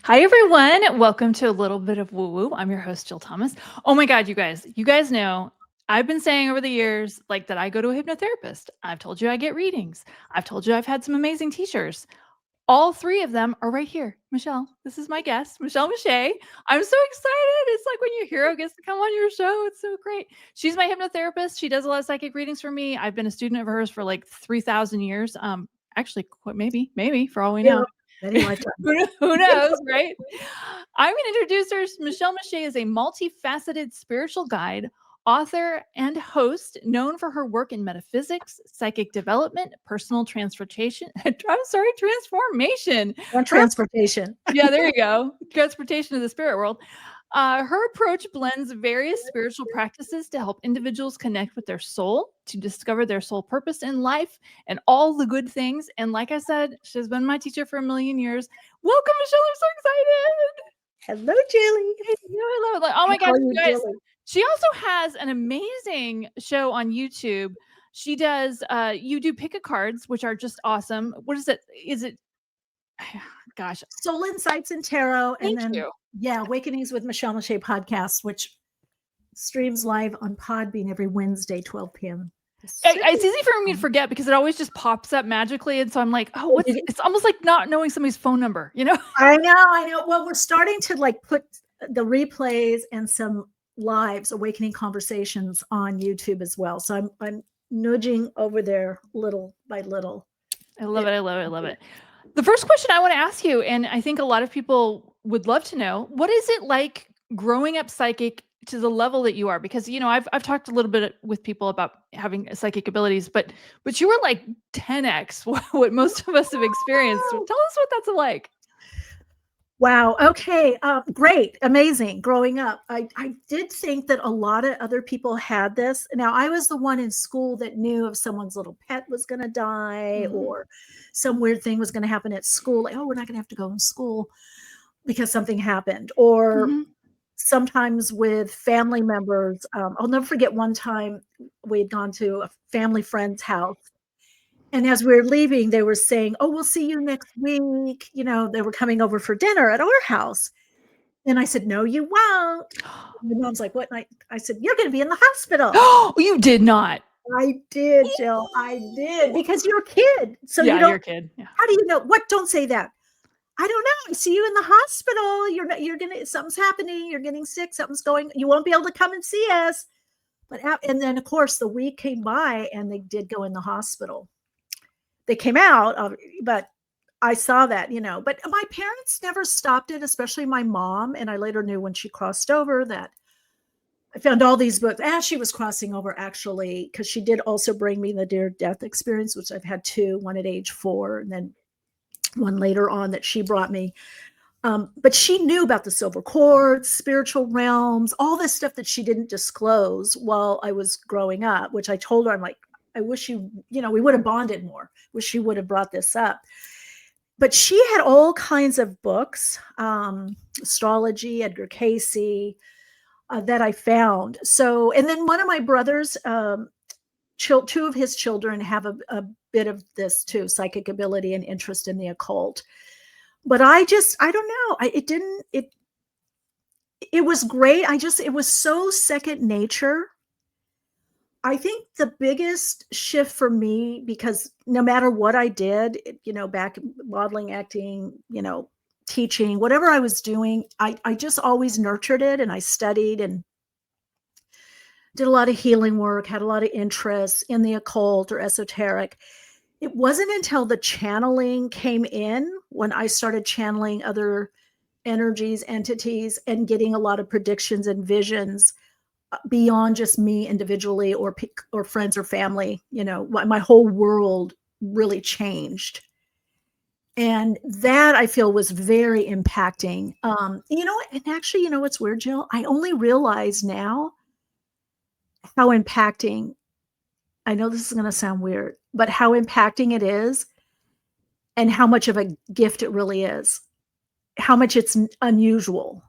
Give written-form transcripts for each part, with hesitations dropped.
Hi, everyone. Welcome to a little bit of woo woo. I'm your host, Jill Thomas. Oh my God, you guys know I've been saying over the years, like that I go to a hypnotherapist. I've told you I get readings. I've told you I've had some amazing teachers. All three of them are right here. Michelle, this is my guest, Michele Meiche. I'm so excited. It's like when your hero gets to come on your show. It's so great. She's my hypnotherapist. She does a lot of psychic readings for me. I've been a student of hers for like 3,000 years. Actually, maybe for all we know. Many lifetimes. Who knows, right? I'm going to introduce her. Michele Meiche is a multifaceted spiritual guide, author, and host known for her work in metaphysics, psychic development, personal transportation. Transformation. Transportation. Yeah, there you go. Transportation to the spirit world. Her approach blends various spiritual practices to help individuals connect with their soul, to discover their soul purpose in life and all the good things. And like I said, she's been my teacher for a million years. Welcome, Michele. I'm so excited. Hello, Julie. I love it. Like, oh my gosh, you guys. She also has an amazing show on YouTube. She does, you do pick a cards, which are just awesome. What is it? Is it, gosh. Soul Insights and Tarot. Thank and then, you. Yeah, Awakenings with Michele Meiche podcast, which streams live on Podbean every Wednesday, 12 p.m. It's easy for me to forget because it always just pops up magically. And so I'm like, oh, it's almost like not knowing somebody's phone number, you know? I know. Well, we're starting to like put the replays and some lives, awakening conversations on YouTube as well. So I'm nudging over there little by little. I love it. The first question I want to ask you, and I think a lot of people would love to know, what is it like growing up psychic to the level that you are? Because, you know, I've talked a little bit with people about having psychic abilities, but you were like 10x what most of us have experienced. So tell us what that's like. Wow. Okay. Great. Amazing. Growing up, I did think that a lot of other people had this. Now, I was the one in school that knew if someone's little pet was going to die or some weird thing was going to happen at school. Like, oh, we're not going to have to go in school because something happened. Or sometimes with family members. I'll never forget one time we had gone to a family friend's house. And as we were leaving, they were saying, oh, we'll see you next week. You know, they were coming over for dinner at our house. And I said, no, you won't. And my mom's like, what? And I said, you're going to be in the hospital. Oh, you did not. I did, Jill. I did. Because you're a kid. So yeah, you don't. You're a kid. Yeah. How do you know? What? Don't say that. I don't know. I see you in the hospital. You're going to, something's happening. You're getting sick. Something's going, you won't be able to come and see us. And then, of course, the week came by and they did go in the hospital. They came out, but I saw that, you know, but my parents never stopped it, especially my mom. And I later knew when she crossed over that I found all these books as she was crossing over, actually, because she did also bring me the near-death experience, which I've had two, one at age 4, and then one later on that she brought me. But she knew about the silver quartz, spiritual realms, all this stuff that she didn't disclose while I was growing up, which I told her, I'm like, I wish we would have bonded more. Wish she would have brought this up. But she had all kinds of books, astrology, Edgar Cayce, that I found. So, and then one of my brothers, two of his children have a bit of this too, psychic ability and interest in the occult. But I don't know. It was great. It was so second nature. I think the biggest shift for me, because no matter what I did, you know, back modeling, acting, you know, teaching, whatever I was doing, I just always nurtured it, and I studied and did a lot of healing work, had a lot of interest in the occult or esoteric. It wasn't until the channeling came in when I started channeling other energies, entities, and getting a lot of predictions and visions beyond just me individually or friends or family. You know, my whole world really changed. And that I feel was very impacting. You know, and actually, you know, what's weird, Jill? I only realize now how impacting, I know this is going to sound weird, but how impacting it is and how much of a gift it really is, how much it's unusual.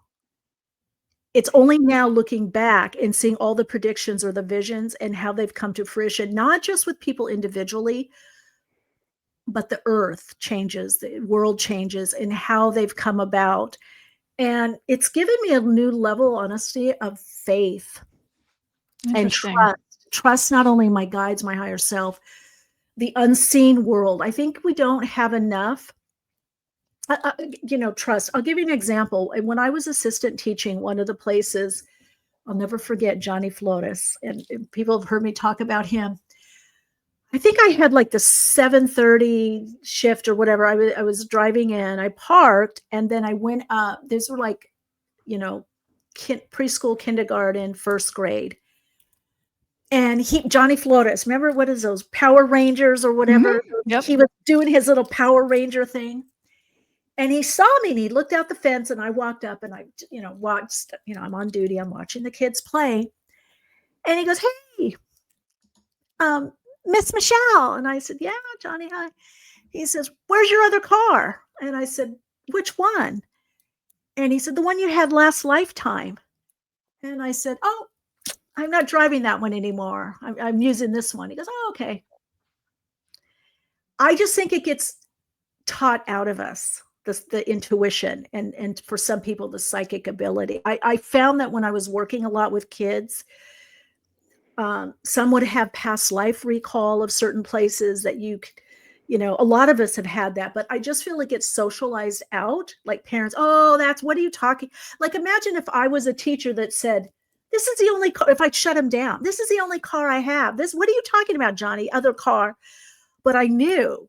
It's only now looking back and seeing all the predictions or the visions and how they've come to fruition, not just with people individually, but the earth changes, the world changes, and how they've come about. And it's given me a new level, honestly, of faith and Interesting. trust not only my guides, my higher self, the unseen world. I think we don't have enough, trust. I'll give you an example. When I was assistant teaching, one of the places, I'll never forget Johnny Flores, and people have heard me talk about him. I think I had like the 7:30 shift or whatever. I was driving in, I parked, and then I went up. These were like, preschool, kindergarten, first grade. And Johnny Flores, remember, what is those Power Rangers or whatever? Yep. He was doing his little Power Ranger thing. And he saw me and he looked out the fence, and I walked up and I, watched, I'm on duty. I'm watching the kids play. And he goes, "Hey, Miss Michelle." And I said, "Yeah, Johnny, hi." He says, "Where's your other car?" And I said, "Which one?" And he said, "The one you had last lifetime." And I said, "Oh, I'm not driving that one anymore. I'm using this one." He goes, "Oh, okay." I just think it gets taught out of us, the intuition, and for some people, the psychic ability. I found that when I was working a lot with kids, some would have past life recall of certain places that a lot of us have had that, but I just feel it gets socialized out. Like parents, "Oh, what are you talking?" Like, imagine if I was a teacher that said, "This is the only car," if I shut him down, "This is the only car I have. What are you talking about, Johnny? Other car." But I knew,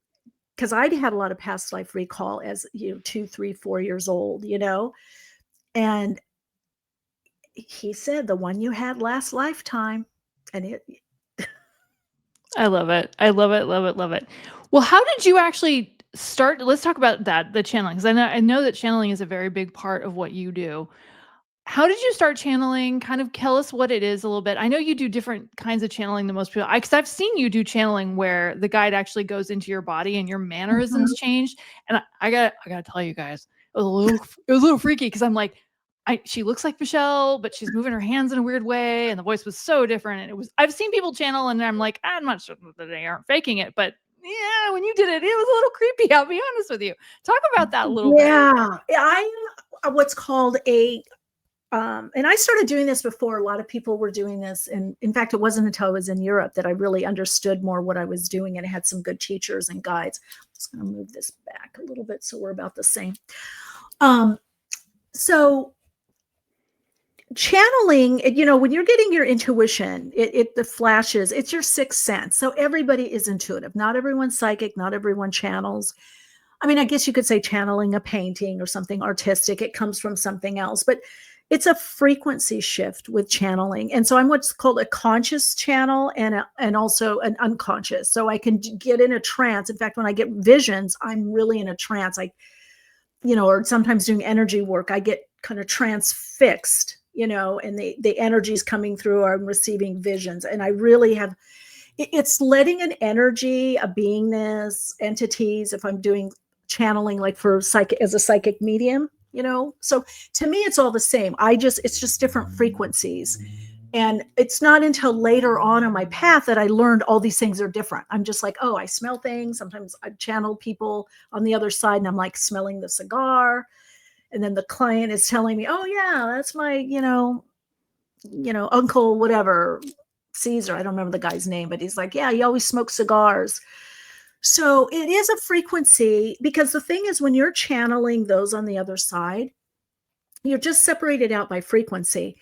because I'd had a lot of past life recall as 2, 3, 4 years old, and he said, "The one you had last lifetime." And I love it. I love it, love it, love it. Well, how did you actually start? Let's talk about that, the channeling, because I know that channeling is a very big part of what you do. How did you start channeling? Kind of tell us what it is a little bit. I know you do different kinds of channeling than most people. Because I've seen you do channeling where the guide actually goes into your body and your mannerisms change. And I gotta tell you guys, it was a little freaky, because I'm like, she looks like Michelle, but she's moving her hands in a weird way, and the voice was so different. And I've seen people channel, and I'm like, I'm not sure that they aren't faking it, but yeah, when you did it, it was a little creepy. I'll be honest with you. Talk about that a little bit. Yeah, I am what's called and I started doing this before a lot of people were doing this. And in fact, it wasn't until I was in Europe that I really understood more what I was doing, and I had some good teachers and guides. I'm just going to move this back a little bit so we're about the same. So channeling, when you're getting your intuition, the flashes, it's your sixth sense. So everybody is intuitive. Not everyone's psychic. Not everyone channels. I mean, I guess you could say channeling a painting or something artistic. It comes from something else, but it's a frequency shift with channeling. And so I'm what's called a conscious channel and also an unconscious. So I can get in a trance. In fact, when I get visions, I'm really in a trance. Or sometimes doing energy work, I get kind of transfixed, and the energy is coming through, or I'm receiving visions. And I really have, it's letting an energy, a beingness, entities, if I'm doing channeling, like as a psychic medium, so to me, it's all the same. It's just different frequencies. And it's not until later on in my path that I learned all these things are different. I'm just like, oh, I smell things. Sometimes I channel people on the other side, and I'm like smelling the cigar. And then the client is telling me, "Oh yeah, that's my, uncle, whatever, Caesar." I don't remember the guy's name, but he's like, "Yeah, he always smokes cigars." So it is a frequency, because the thing is, when you're channeling those on the other side, you're just separated out by frequency.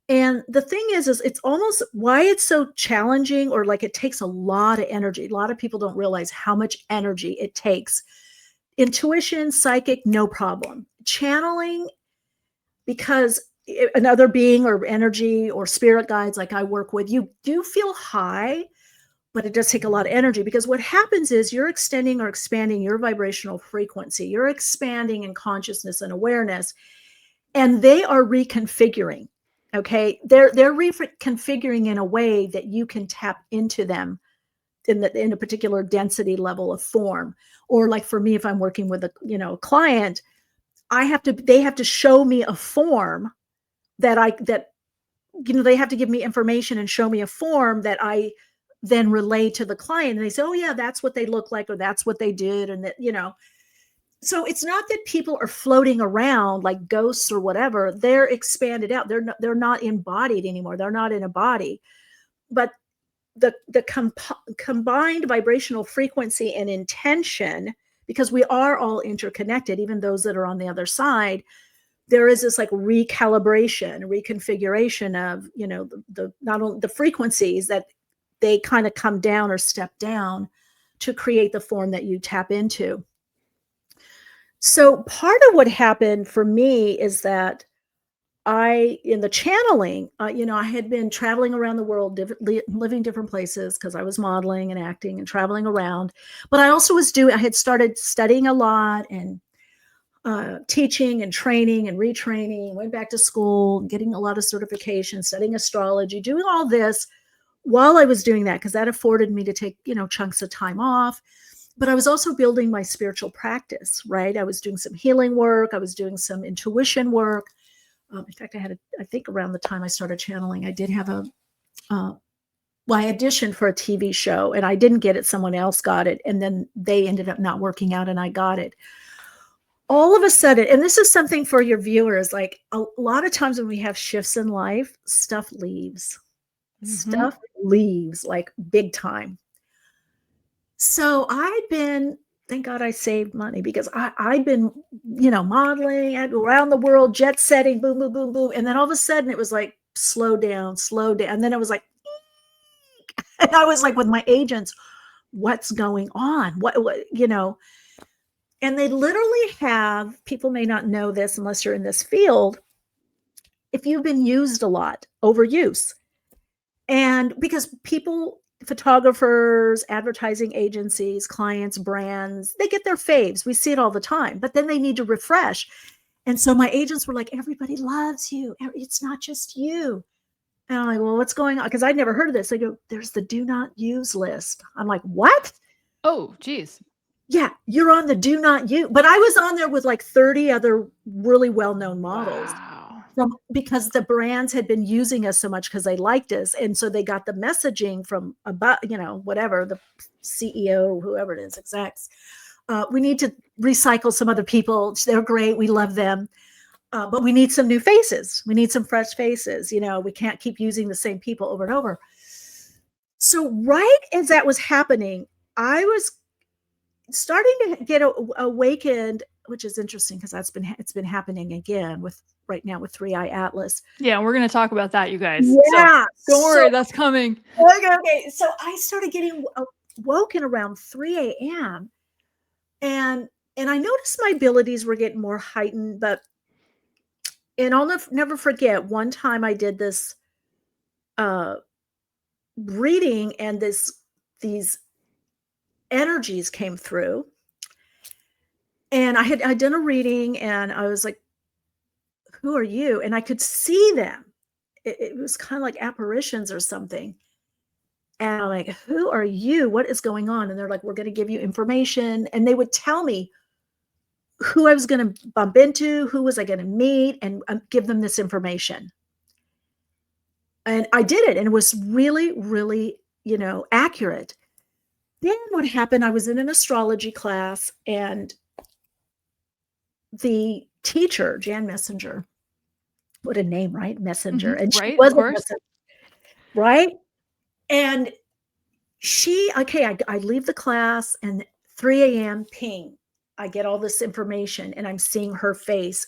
And the thing is it's almost why it's so challenging, or like it takes a lot of energy. A lot of people don't realize how much energy it takes. Intuition, psychic, no problem. Channeling, because another being or energy or spirit guides like I work with, you do feel high, but it does take a lot of energy, because what happens is you're extending or expanding your vibrational frequency. You're expanding in consciousness and awareness, and they are reconfiguring. Okay, they're reconfiguring in a way that you can tap into them in a particular density level of form. Or like for me, if I'm working with a client, they have to show me a form that they have to give me information and show me a form that then relay to the client. And they say, oh yeah, that's what they look like, or that's what they did. And that, so it's not that people are floating around like ghosts or whatever. They're expanded out. They're not embodied anymore. They're not in a body. But the combined vibrational frequency and intention, because we are all interconnected, even those that are on the other side, there is this like recalibration, reconfiguration of, the not only the frequencies that they kind of come down or step down to create the form that you tap into. So part of what happened for me is that in the channeling, I had been traveling around the world, living different places because I was modeling and acting and traveling around. But I also I had started studying a lot and teaching and training and retraining, went back to school, getting a lot of certifications, studying astrology, doing all this while I was doing that, because that afforded me to take, chunks of time off. But I was also building my spiritual practice, right? I was doing some healing work. I was doing some intuition work. In fact, I think around the time I started channeling, I did have I auditioned for a TV show and I didn't get it. Someone else got it. And then they ended up not working out and I got it. All of a sudden, and this is something for your viewers, like a lot of times when we have shifts in life, stuff leaves. Stuff leaves like big time. So thank God I saved money, because I'd been, modeling around the world, jet setting, boom, boom, boom, boom. And then all of a sudden it was like, slow down, slow down. And then it was like, and I was like with my agents, what's going on? What, and they literally have, people may not know this unless you're in this field, if you've been used a lot, overuse. And because people, photographers, advertising agencies, clients, brands, they get their faves. We see it all the time, but then they need to refresh. And so my agents were like, everybody loves you. It's not just you. And I'm like, well, what's going on? Because I'd never heard of this. They go, there's the do not use list. I'm like, what? Oh, geez. Yeah, you're on the do not use. But I was on there with like 30 other really well-known models. Wow. Because the brands had been using us so much because they liked us. And so they got the messaging from about, whatever, the CEO, whoever it is, execs. We need to recycle some other people. They're great. We love them. But we need some new faces. We need some fresh faces. We can't keep using the same people over and over. So right as that was happening, I was starting to get awakened, which is interesting because it's been happening again right now with 3IAtlas. Yeah, we're going to talk about that, you guys. Yeah. So don't worry, that's coming. Okay. So I started getting woken around 3 a.m. And I noticed my abilities were getting more heightened, and I'll never forget one time I did this reading, and these energies came through. And I'd done a reading and I was like, who are you? And I could see them. It was kind of like apparitions or something. And I'm like, who are you? What is going on? And they're like, we're going to give you information. And they would tell me who I was going to bump into, who was I going to meet, and give them this information. And I did it. And it was really, really, accurate. Then what happened, I was in an astrology class, and the teacher, Jan Messenger, what a name, right? Messenger. And she right, was of course. Right? And I leave the class, and 3 a.m. ping, I get all this information, and I'm seeing her face.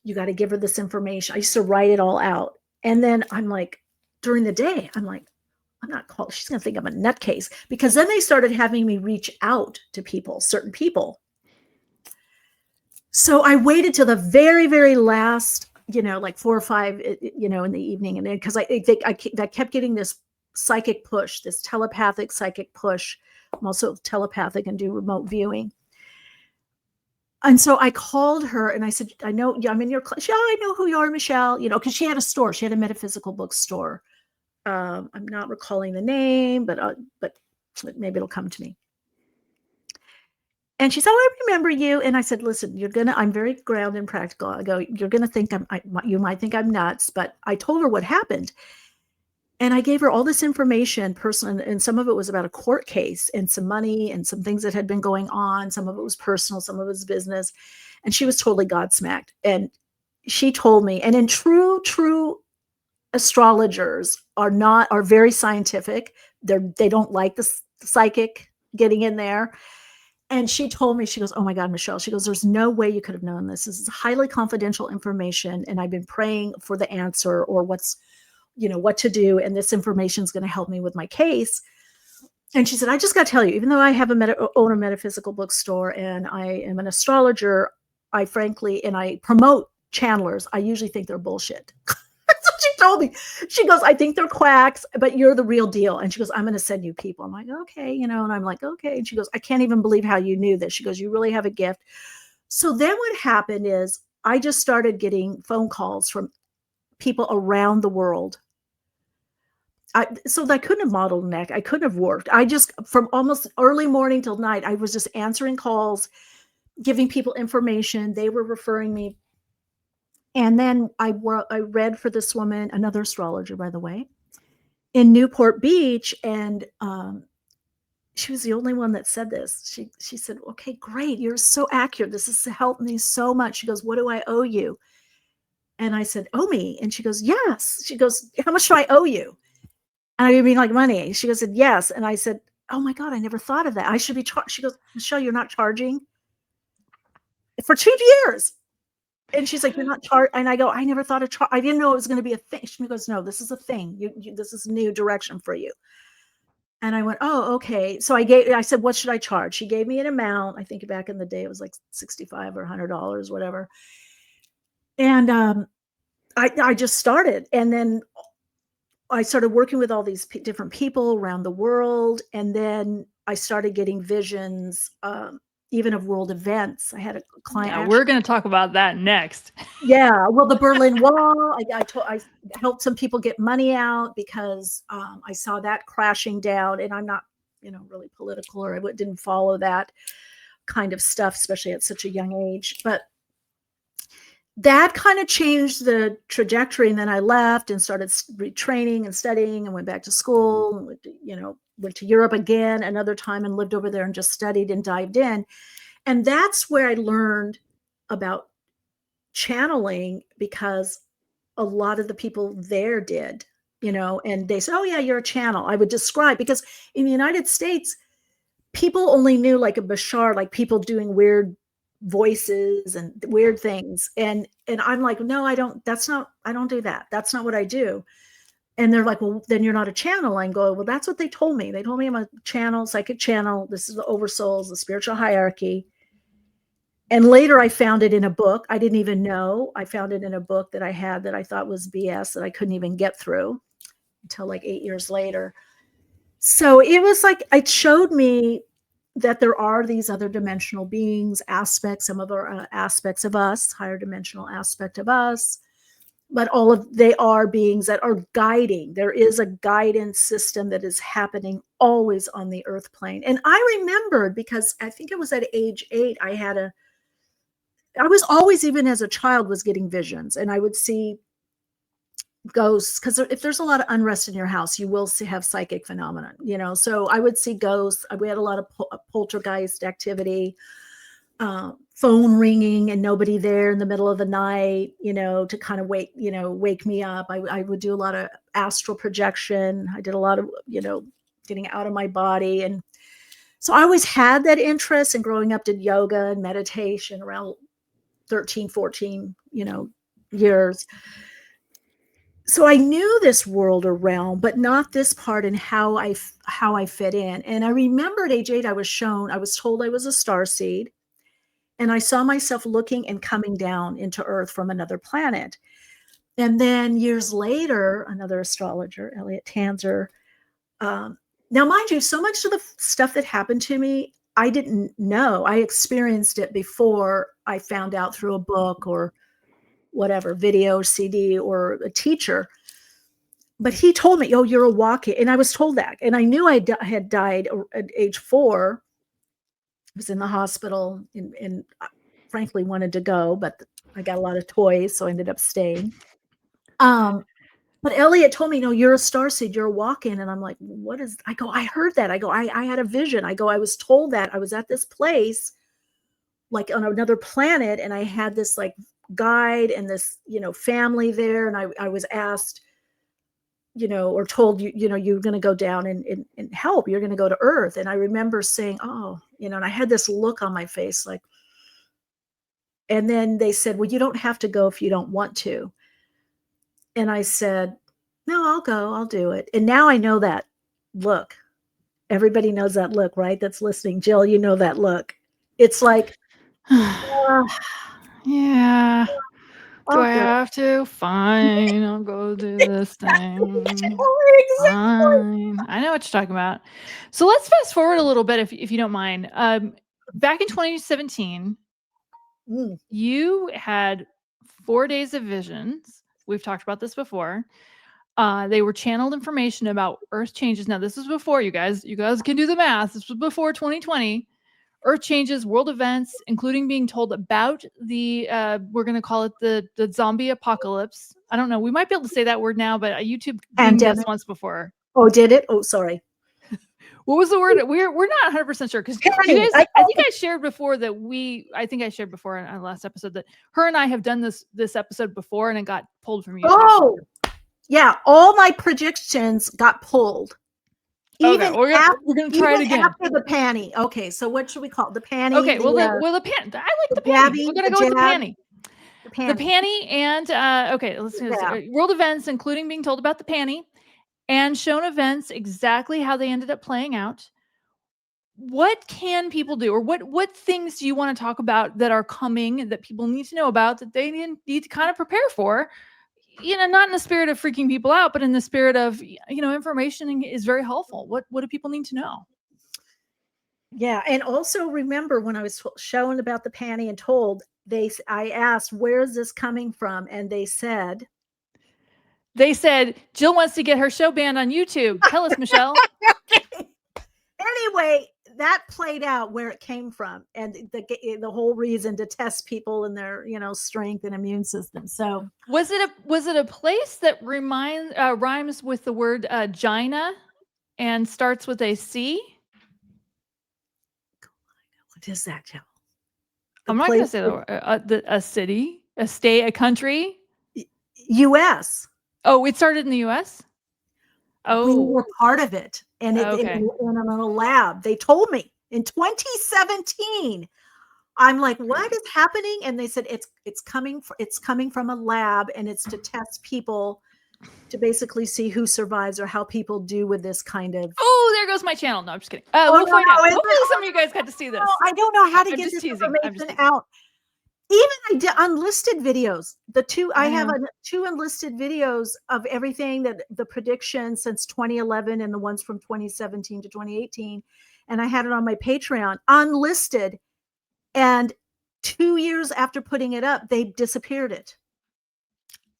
You got to give her this information. I used to write it all out. And then I'm like, during the day, I'm like, I'm not called. She's going to think I'm a nutcase, because then they started having me reach out to people, certain people. So I waited till the very, very last, like 4 or 5, in the evening. And then, because I kept getting this psychic push, this telepathic psychic push. I'm also telepathic and do remote viewing. And so I called her and I said, I know I'm in your class. Yeah, I know who you are, Michelle, because she had a store. She had a metaphysical bookstore. I'm not recalling the name, but maybe it'll come to me. And she said, oh, I remember you. And I said, listen, I'm very grounded and practical. I go, you're going to think you might think I'm nuts, but I told her what happened. And I gave her all this information, personal, and some of it was about a court case and some money and some things that had been going on. Some of it was personal, some of it was business. And she was totally godsmacked. And she told me, and in true astrologers are very scientific. They don't like the psychic getting in there. And she told me, she goes, "Oh my God, Michelle," she goes, "there's no way you could have known this. This is highly confidential information. And I've been praying for the answer or what to do. And this information is going to help me with my case." And she said, "I just got to tell you, even though I have own a metaphysical bookstore and I am an astrologer, and I promote channelers, I usually think they're bullshit." That's what she told me. She goes, "I think they're quacks, but you're the real deal." And she goes, "I'm going to send you people." I'm like, "Okay," and I'm like, "Okay." And she goes, "I can't even believe how you knew this." She goes, "You really have a gift." So then what happened is I just started getting phone calls from people around the world. So I couldn't have modeled neck. I couldn't have worked. I just, from almost early morning till night, I was just answering calls, giving people information. They were referring me. And then I read for this woman, another astrologer, by the way, in Newport Beach. And she was the only one that said this. She said, "Okay, great. You're so accurate. This has helped me so much." She goes, "What do I owe you?" And I said, "Owe me?" And she goes, "Yes." She goes, "How much do I owe you?" And I mean, like, money. She goes, "Yes." And I said, "Oh my God, I never thought of that. I should be charged." She goes, "Michelle, you're not charging for 2 years." And she's like, "You're not charged." And I go, "I never thought of I didn't know it was going to be a thing." She goes, "No, this is a thing. This is new direction for you." And I went, "Oh, okay." So I said, "What should I charge?" She gave me an amount. I think back in the day, it was like 65 or $100, whatever. And I just started. And then I started working with all these different people around the world. And then I started getting visions, even of world events. I had a client Yeah, we're actually. gonna talk about that next. Yeah, well, the Berlin Wall. I helped some people get money out because I saw that crashing down. And I'm not, really political, or I didn't follow that kind of stuff, especially at such a young age. But that kind of changed the trajectory. And then I left and started retraining and studying and went back to school and went to Europe again another time and lived over there and just studied and dived in. And that's where I learned about channeling, because a lot of the people there did, and they said, "Oh yeah, you're a channel." I would describe, because in the United States, people only knew like a Bashar, like people doing weird voices and weird things. And I'm like, "No, I don't, I don't do that. That's not what I do." And they're like, "Well, then you're not a channel." I go, "Well, that's what they told me. They told me I'm a channel, psychic channel. This is the oversouls, the spiritual hierarchy." And later I found it in a book. I didn't even know. I found it in a book that I had that I thought was BS, that I couldn't even get through until like 8 years later. So it was like, it showed me that there are these other dimensional beings, aspects, some of our aspects of us, higher dimensional aspect of us, but they are beings that are guiding. There is a guidance system that is happening always on the earth plane. And I remembered, because I think it was at age 8, I was always, even as a child, was getting visions, and I would see ghosts, because if there's a lot of unrest in your house, you will have psychic phenomenon, so I would see ghosts. We had a lot of poltergeist activity, phone ringing and nobody there in the middle of the night, to kind of wake me up. I would do a lot of astral projection. I did a lot of, getting out of my body. And so I always had that interest, and growing up did yoga and meditation around 13, 14, years. So I knew this world or realm, but not this part, and how I fit in. And I remember at age 8, I was told I was a star seed, and I saw myself looking and coming down into Earth from another planet. And then years later, another astrologer, Elliot Tanzer. Now, mind you, so much of the stuff that happened to me, I didn't know. I experienced it before I found out through a book or whatever, video, CD, or a teacher. But he told me, "Oh, you're a walking," and I was told that, and I knew I had died at age 4. I was in the hospital, and frankly wanted to go, but I got a lot of toys, so I ended up staying. Um, But Elliot told me, no, you're a starseed, you're a walk-in. And I'm like, what is, I go, I heard that. I go, I had a vision. I go, I was told that I was at this place, like on another planet. And I had this like guide and this, family there. And I was asked, or told you're going to go down and help, you're going to go to Earth. And I remember saying, oh, and I had this look on my face, like, and then they said, well, you don't have to go if you don't want to. And I said, no, I'll go, I'll do it. And now I know that look. Everybody knows that look, right? That's listening. Jill, you know that look. It's like, yeah. Do I okay. have to? Fine. I'll go do this thing. Exactly. Fine. I know what you're talking about. So let's fast forward a little bit, if you don't mind. Back in 2017, you had 4 days of visions. We've talked about this before. They were channeled information about Earth changes. Now, this was before, you guys can do the math. This was before 2020. Earth changes, world events, including being told about the, we're going to call it the zombie apocalypse. I don't know. We might be able to say that word now, but YouTube dinged us once before. Oh, did it? Oh, sorry. What was the word? We're not 100% sure, because you guys, I think I shared before that I think I shared before in our last episode that her and I have done this episode before, and it got pulled from YouTube. Oh, yeah. All my predictions got pulled. Even we're gonna try it again after the panty. Okay, so what should we call it? The panty? Okay, the panty. I like the panty. We're gonna go with the panty. The panty and okay, let's see. World events, including being told about the panty, and shown events exactly how they ended up playing out. What can people do, or what things do you want to talk about that are coming that people need to know about, that they need to kind of prepare for? Not in the spirit of freaking people out, but in the spirit of, information is very helpful. What do people need to know? Yeah. And also remember when I was shown about the panty and told, I asked, where is this coming from? And they said, Jill wants to get her show banned on YouTube. Tell us, Michelle. Anyway, that played out where it came from, and the whole reason to test people and their, strength and immune system. So was it a place that rhymes with the word Gina and starts with a C? What is that, Jill? I'm not going to say a city, a state, a country. U.S. Oh, it started in the U.S.? Oh, we were part of it, and in a lab. They told me in 2017. I'm like, what is happening? And they said it's coming from a lab, and it's to test people to basically see who survives or how people do with this kind of. Oh, there goes my channel. No, I'm just kidding. We'll find out. Hopefully, some of you guys got to see this. I don't know how to get this information out. Even I did unlisted videos. I have 2 unlisted videos of everything that the predictions since 2011 and the ones from 2017 to 2018. And I had it on my Patreon unlisted. And 2 years after putting it up, they disappeared it.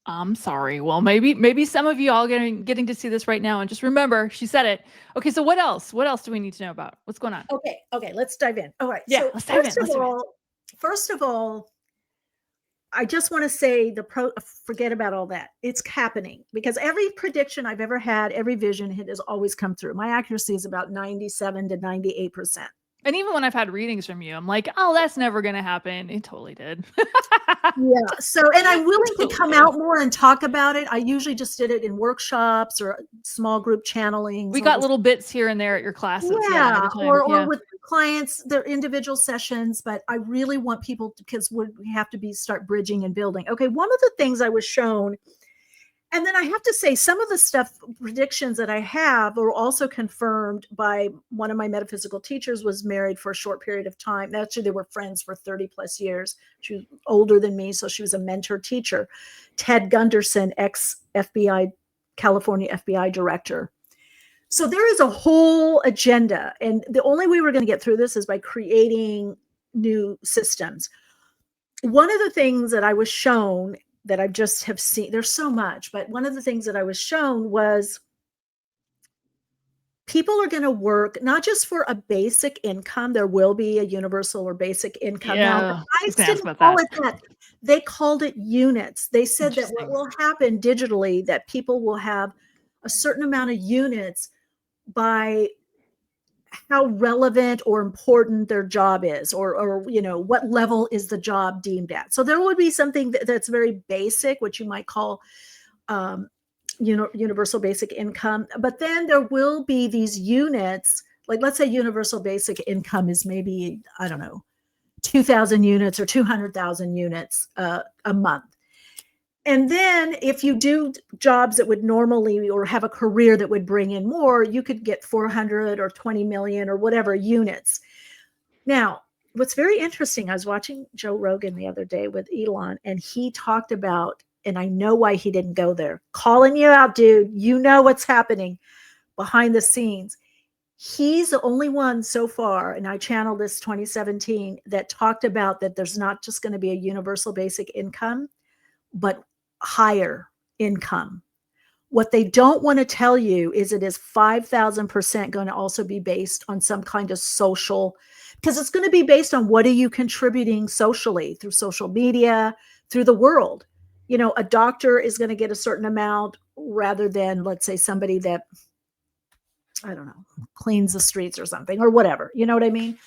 I'm sorry. Well, maybe some of you all getting to see this right now. And just remember, she said it. Okay, so what else? What else do we need to know about? What's going on? Okay, let's dive in. All right. Yeah, so let's dive in. First of all, I just want to say forget about all that. It's happening, because every prediction I've ever had, every vision has always come through. My accuracy is about 97 to 98%. And even when I've had readings from you, I'm like, oh, that's never going to happen. It totally did. Yeah. So, and I'm willing to come out more and talk about it. I usually just did it in workshops or small group channeling. We got little bits here and there at your classes. Yeah. Or with clients, their individual sessions. But I really want people because we have to start bridging and building. Okay. One of the things I was shown, and then I have to say, some of the predictions that I have are also confirmed by one of my metaphysical teachers. Was married for a short period of time. Actually, they were friends for 30 plus years. She was older than me, so she was a mentor teacher. Ted Gunderson, ex-FBI, California FBI director. So there is a whole agenda, and the only way we're going to get through this is by creating new systems. One of the things that I was shown that I just have seen, there's so much, but one of the things that I was shown was people are going to work not just for a basic income. There will be a universal or basic income. Now, the Yeah, I was guys gonna ask didn't about call that. it that. They called it units. They said that what Interesting. will happen digitally, that people will have a certain amount of units by how relevant or important their job is, or what level is the job deemed at. So there would be something that's very basic, which you might call um, universal basic income. But then there will be these units, like let's say universal basic income is maybe, I don't know, 2,000 units or 200,000 units a month. And then if you do jobs that would normally, or have a career that would bring in more, you could get 400 or 20 million or whatever units. Now, what's very interesting, I was watching Joe Rogan the other day with Elon, and he talked about, and I know why he didn't go there, calling you out, dude. You know what's happening behind the scenes. He's the only one so far, and I channeled this 2017, that talked about that there's not just going to be a universal basic income, but higher income. What they don't want to tell you is it is 5,000% going to also be based on some kind of social, because it's going to be based on what are you contributing socially through social media, through the world. A doctor is going to get a certain amount rather than, let's say, somebody that, I don't know, cleans the streets or something or whatever. You know what I mean?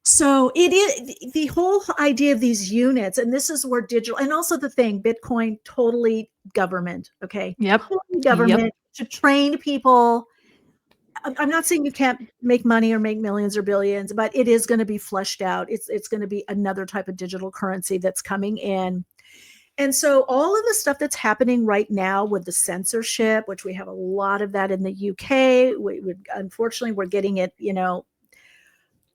So it is the whole idea of these units, and this is where digital, and also the thing, Bitcoin, totally government, okay? Yep. Totally Yep. government to train people. I'm not saying you can't make money or make millions or billions, but it is going to be fleshed out. It's going to be another type of digital currency that's coming in. And so all of the stuff that's happening right now with the censorship, which we have a lot of that in the UK, unfortunately, we're getting it,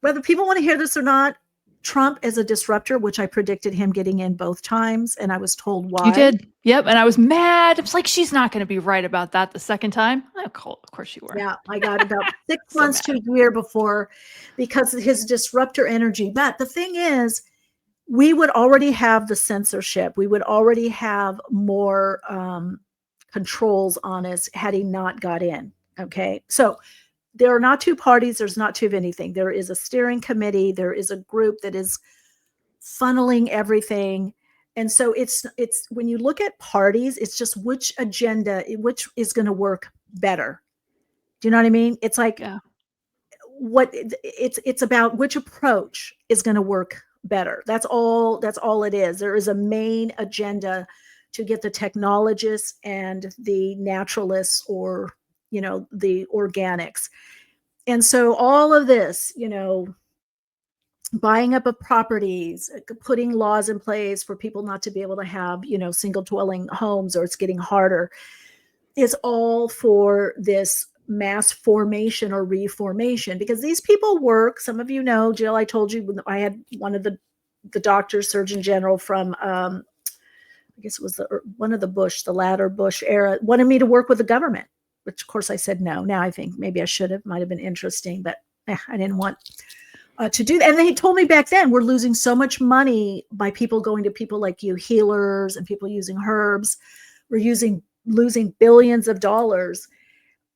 whether people want to hear this or not, Trump as a disruptor, which I predicted him getting in both times, and I was told You why. did. Yep. And I was mad. I was like, she's not going to be right about that the second time. Oh, cool. Of course you were. Yeah, I got about 6 So months to mad. a year before, because of his disruptor energy. But the thing is, we would already have the censorship. We would already have more controls on us had he not got in. Okay. So there are not two parties. There's not two of anything. There is a steering committee. There is a group that is funneling everything. And so it's when you look at parties, it's just which agenda, which is going to work better. Do you know what I mean? It's like Yeah. it's about which approach is going to work better. That's all it is. There is a main agenda to get the technologists and the naturalists, or the organics. And so all of this, buying up of properties, putting laws in place for people not to be able to have, single dwelling homes, or it's getting harder, is all for this mass formation or reformation, because these people work. Some of you know, Jill, I told you, I had one of the doctors, Surgeon General from, I guess it was one of the latter Bush era, wanted me to work with the government, which of course I said no. Now I think maybe I should have, might have been interesting, but I didn't want to do that. And they told me back then, we're losing so much money by people going to people like you, healers, and people using herbs. We're losing billions of dollars,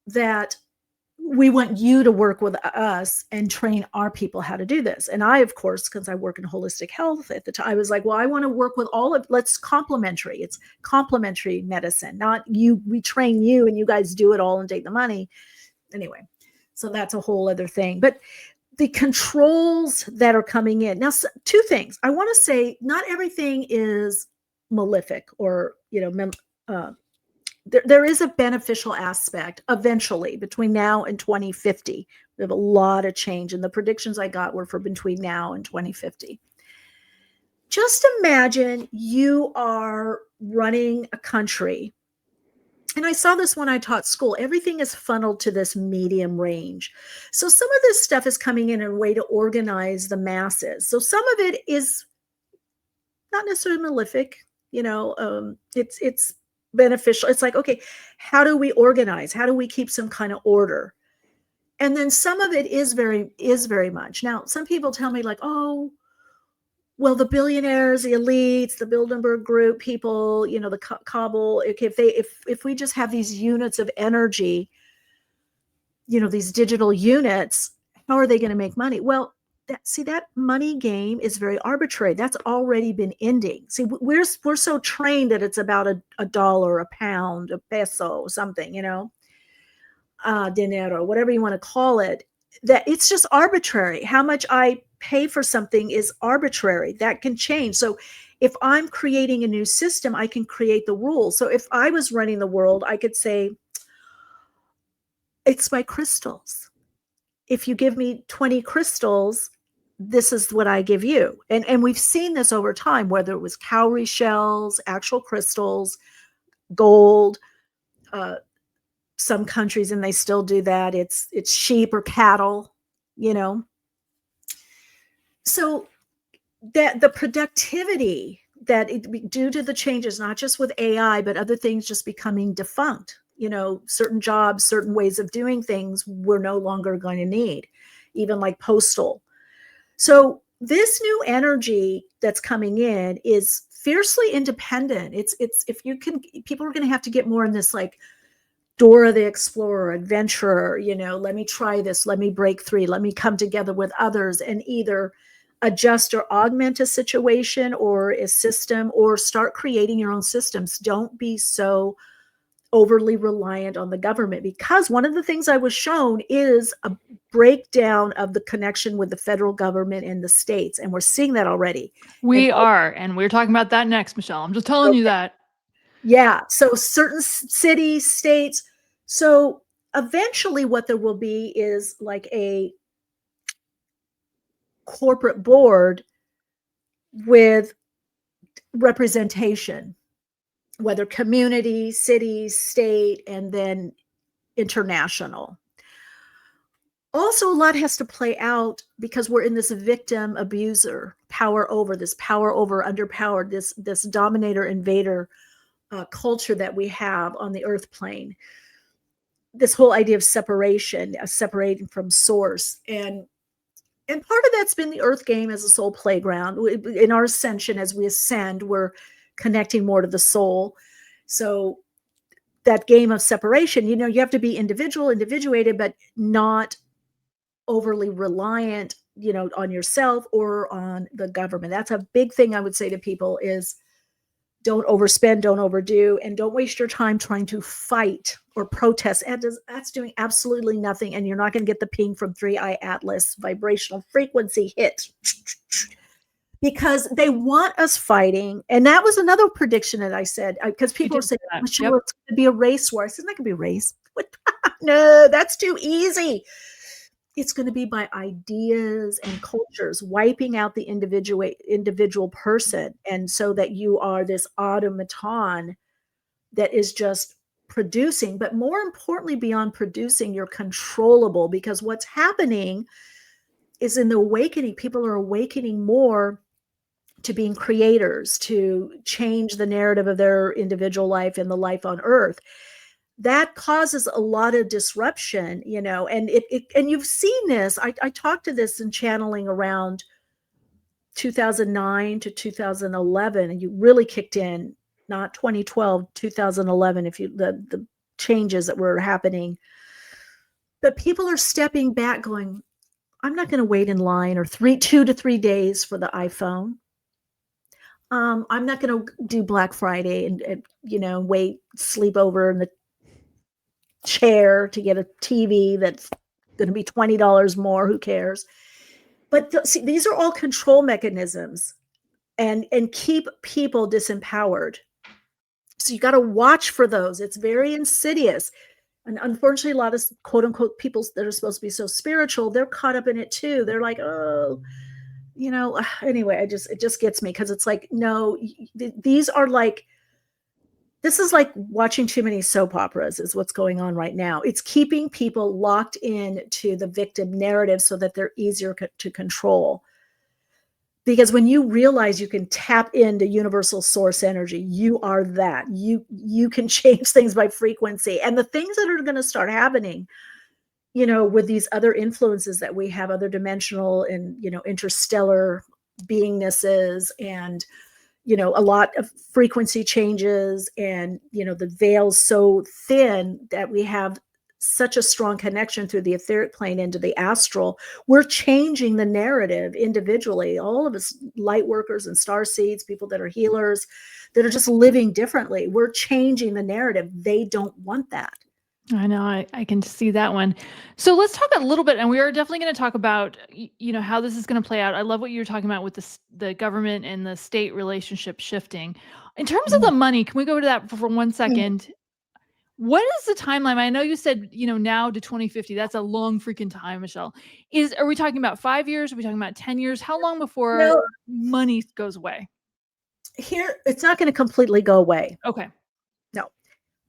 that we want you to work with us and train our people how to do this. And I, of course, because I work in holistic health at the time, I was like, well, I want to work with let's complementary. It's complementary medicine, not you. We train you and you guys do it all and take the money. Anyway, so that's a whole other thing. But the controls that are coming in now, two things I want to say: not everything is malefic, or there is a beneficial aspect eventually between now and 2050. We have a lot of change, and the predictions I got were for between now and 2050. Just imagine you are running a country, and I saw this when I taught school. Everything is funneled to this medium range. So some of this stuff is coming in a way to organize the masses. So some of it is not necessarily malefic, it's beneficial. It's like, okay, how do we organize? How do we keep some kind of order? And then some of it is very much. Now, some people tell me like, oh, well, the billionaires, the elites, the Bilderberg group people, the Kabul, if we just have these units of energy, these digital units, how are they going to make money? Well, that money game is very arbitrary. That's already been ending. See, we're so trained that it's about a dollar, a pound, a peso, something, dinero, whatever you want to call it, that it's just arbitrary. How much I pay for something is arbitrary. That can change. So if I'm creating a new system, I can create the rules. So if I was running the world, I could say, it's my crystals. If you give me 20 crystals, this is what I give you. And we've seen this over time, whether it was cowrie shells, actual crystals, gold, some countries, and they still do that. It's sheep or cattle, you know. So that the productivity that due to the changes, not just with AI, but other things just becoming defunct, certain jobs, certain ways of doing things we're no longer going to need, even like postal. So this new energy that's coming in is fiercely independent. It's if you can, people are going to have to get more in this like Dora the Explorer, adventurer, let me try this, let me break free, let me come together with others and either adjust or augment a situation or a system, or start creating your own systems. Don't be so overly reliant on the government, because one of the things I was shown is a breakdown of the connection with the federal government and the states. And we're seeing that already. And We are, and we're talking about that next, Michelle. I'm just telling you okay, that. yeah. So certain cities, states. So eventually what there will be is like a corporate board with representation, whether community, city, state, and then international. Also, a lot has to play out because we're in this victim abuser power over, underpowered, this dominator invader culture that we have on the earth plane. This whole idea of separation, separating from source, and part of that's been the earth game as a soul playground. In our ascension, as we ascend, we're connecting more to the soul. So that game of separation, you have to be individuated, but not overly reliant, on yourself or on the government. That's a big thing I would say to people is don't overspend, don't overdo, and don't waste your time trying to fight or protest. That's doing absolutely nothing, and you're not going to get the ping from 3IAtlas vibrational frequency hit. Because they want us fighting. And that was another prediction that I said, because people were saying, well, sure, yep, it's going to be a race war. I said, that could be a race. No, that's too easy. It's going to be by ideas and cultures, wiping out the individual person. And so that you are this automaton that is just producing, but more importantly, beyond producing, you're controllable, because what's happening is in the awakening, people are awakening more to being creators, to change the narrative of their individual life and the life on earth. That causes a lot of disruption, and and you've seen this. I talked to this in channeling around 2009 to 2011, and you really kicked in, not 2012, 2011, if you the changes that were happening. But people are stepping back going, I'm not going to wait in line or 2 to 3 days for the iPhone. I'm not going to do Black Friday and wait, sleep over in the chair to get a TV that's going to be $20 more. Who cares? But see, these are all control mechanisms and keep people disempowered. So you got to watch for those. It's very insidious. And unfortunately, a lot of quote unquote people that are supposed to be so spiritual, they're caught up in it too. They're like, oh, anyway, it just gets me, because it's like, no, these are like, this is like watching too many soap operas is what's going on right now. It's keeping people locked in to the victim narrative so that they're easier to control. Because when you realize you can tap into universal source energy, you are that. You can change things by frequency. And the things that are going to start happening, with these other influences that we have, other dimensional and, interstellar beingnesses, and, a lot of frequency changes, and, the veil's so thin that we have such a strong connection through the etheric plane into the astral, we're changing the narrative individually. All of us light workers and star seeds, people that are healers, that are just living differently. We're changing the narrative. They don't want that. I know, I can see that one. So let's talk a little bit, and we are definitely going to talk about, how this is going to play out. I love what you're talking about with the government and the state relationship shifting. In terms of the money, can we go to that for 1 second? What is the timeline? I know you said, now to 2050. That's a long freaking time, Michelle. Are we talking about 5 years? Are we talking about 10 years? How long before No, money goes away? here, it's not going to completely go away. Okay. No.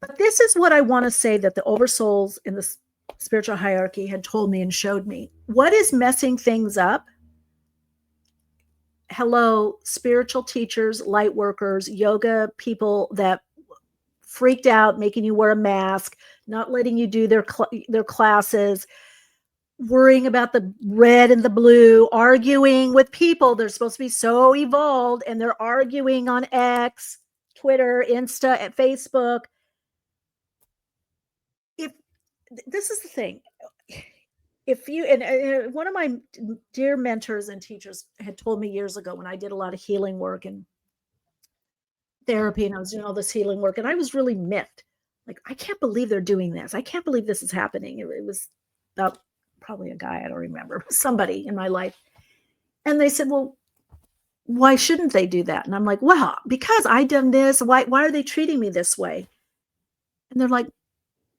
But this is what I want to say that the oversouls in the spiritual hierarchy had told me and showed me. What is messing things up? Hello, spiritual teachers, light workers, yoga people that freaked out, making you wear a mask, not letting you do their classes, worrying about the red and the blue, arguing with people. They're supposed to be so evolved, and they're arguing on X, Twitter, Insta, and Facebook. If this is the thing, if you and one of my dear mentors and teachers had told me years ago when I did a lot of healing work and therapy, and I was doing all this healing work, and I was really miffed. Like, I can't believe they're doing this. I can't believe this is happening. It was about probably a guy, I don't remember, somebody in my life. And they said, well, why shouldn't they do that? And I'm like, well, because I done this. Why are they treating me this way? And they're like,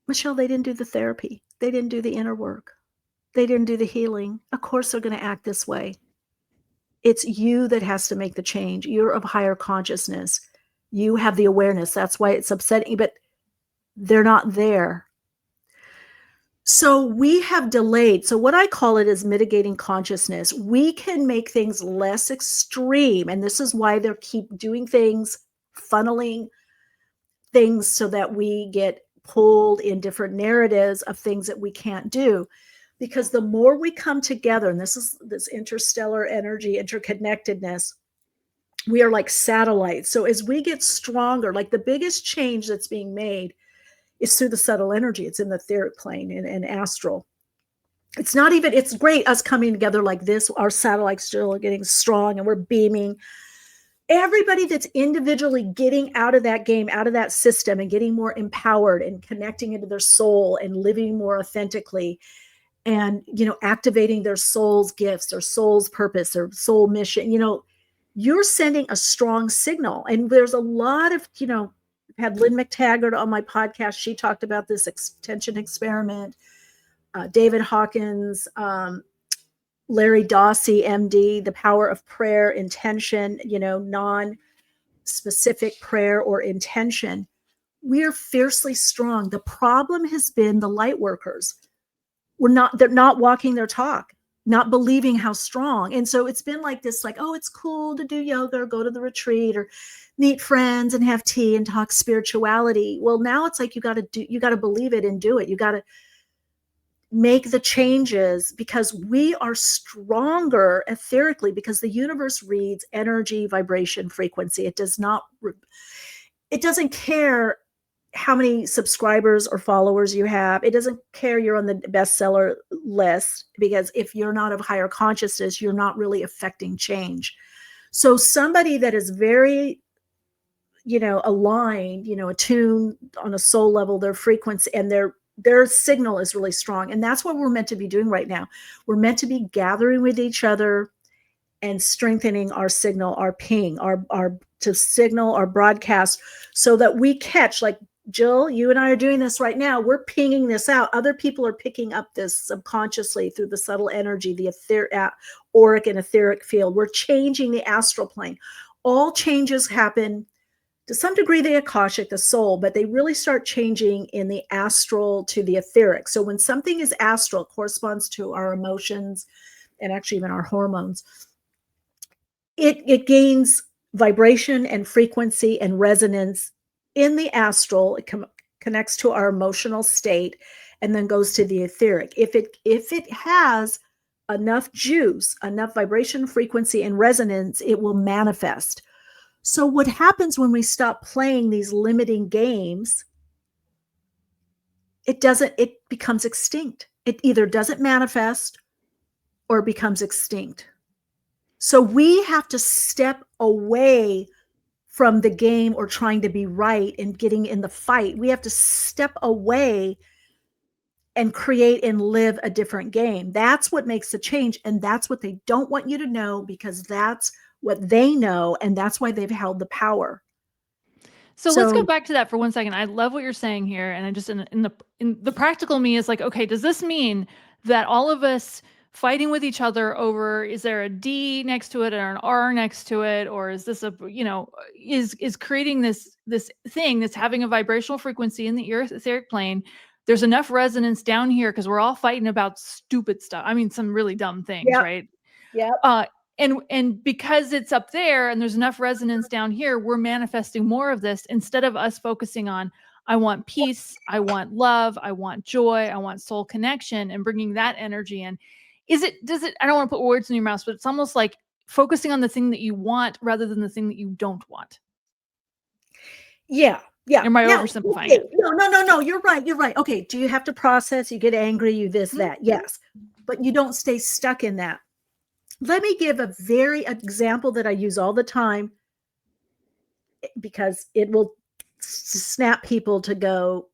Michelle, they didn't do the therapy. They didn't do the inner work. They didn't do the healing. Of course they're going to act this way. It's you that has to make the change. You're of higher consciousness. You have the awareness. That's why it's upsetting, but they're not there. So we have delayed. So what I call it is mitigating consciousness. We can make things less extreme. And this is why they keep doing things, funneling things so that we get pulled in different narratives of things that we can't do. Because the more we come together, and this is this interstellar energy, interconnectedness, we are like satellites. So as we get stronger, like the biggest change that's being made is through the subtle energy. It's in the etheric plane and astral. It's not even, it's great us coming together like this. Our satellites still are getting strong and we're beaming. Everybody that's individually getting out of that game, out of that system, and getting more empowered and connecting into their soul and living more authentically, and activating their soul's gifts, their soul's purpose, their soul mission, you're sending a strong signal. And there's a lot of, had Lynn McTaggart on my podcast. She talked about this attention experiment. David Hawkins, Larry Dawsey, MD, the power of prayer, intention, non-specific prayer or intention. We are fiercely strong. The problem has been the light workers. They're not walking their talk, not believing how strong. And so it's been like this, like, oh, it's cool to do yoga or go to the retreat or meet friends and have tea and talk spirituality. Well, now it's like you got to believe it and do it. You got to make the changes, because we are stronger etherically, because the universe reads energy, vibration, frequency. It doesn't care how many subscribers or followers you have. It doesn't care you're on the bestseller list, because if you're not of higher consciousness, you're not really affecting change. So somebody that is very, aligned, attuned on a soul level, their frequency and their signal is really strong. And that's what we're meant to be doing right now. We're meant to be gathering with each other and strengthening our signal, our ping, our to signal, our broadcast, so that we catch, like Jill, you and I are doing this right now. We're pinging this out. Other people are picking up this subconsciously through the subtle energy, the auric and etheric field. We're changing the astral plane. All changes happen to some degree, the akashic, the soul, but they really start changing in the astral to the etheric. So when something is astral, it corresponds to our emotions and actually even our hormones. It gains vibration and frequency and resonance in the astral. It connects to our emotional state and then goes to the etheric. If it has enough juice, enough vibration, frequency, and resonance, it will manifest. So what happens when we stop playing these limiting games it becomes extinct. It either doesn't manifest or becomes extinct. So we have to step away from the game or trying to be right and getting in the fight. We have to step away and create and live a different game. That's what makes the change. And that's what they don't want you to know, because that's what they know. And that's why they've held the power. So let's go back to that for 1 second. I love what you're saying here. And I just, in the practical me is like, okay, does this mean that all of us fighting with each other over, is there a D next to it or an R next to it? Or is this is creating this thing that's having a vibrational frequency in the etheric plane? There's enough resonance down here because we're all fighting about stupid stuff. I mean, some really dumb things, right? Yeah. And because it's up there and there's enough resonance down here, we're manifesting more of this instead of us focusing on, I want peace, I want love, I want joy, I want soul connection, and bringing that energy in. I don't want to put words in your mouth, but it's almost like focusing on the thing that you want rather than the thing that you don't want. Yeah. Am I oversimplifying it? No. You're right. Okay. Do you have to process? You get angry, you this, that. Yes. But you don't stay stuck in that. Let me give a very example that I use all the time, because it will snap people to go,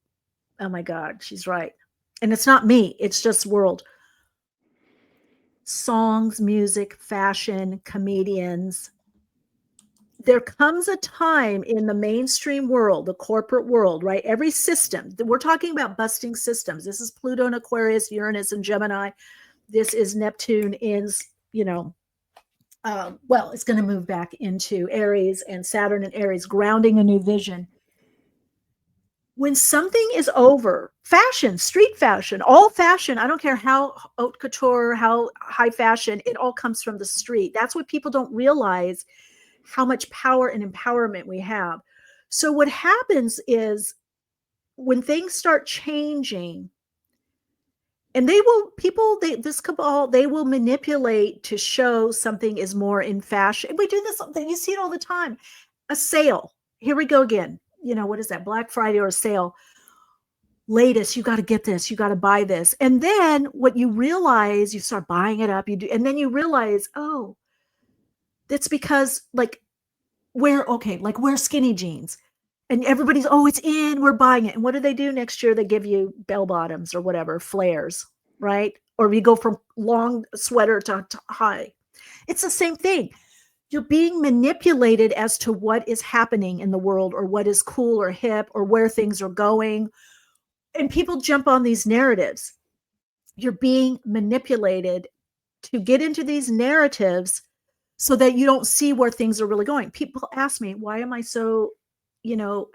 oh my God, she's right. And it's not me, it's just world. Songs, music, fashion, comedians. There comes a time in the mainstream world, the corporate world, right? Every system, we're talking about busting systems. This is Pluto and Aquarius, Uranus and Gemini. This is Neptune in, it's going to move back into Aries, and Saturn and Aries, grounding a new vision. When something is over, fashion, street fashion, all fashion, I don't care how haute couture, how high fashion, it all comes from the street. That's what people don't realize, how much power and empowerment we have. So what happens is when things start changing, and this cabal, they will manipulate to show something is more in fashion. We do this, you see it all the time. A sale. Here we go again. What is that? Black Friday or a sale. Latest, you got to get this, you got to buy this. And then what you realize, you start buying it up, and then you realize, oh, that's because wear skinny jeans. And everybody's, oh, it's in, we're buying it. And what do they do next year? They give you bell bottoms or whatever, flares, right? Or we go from long sweater to high. It's the same thing. You're being manipulated as to what is happening in the world, or what is cool or hip, or where things are going. And people jump on these narratives. You're being manipulated to get into these narratives so that you don't see where things are really going. People ask me, why am I so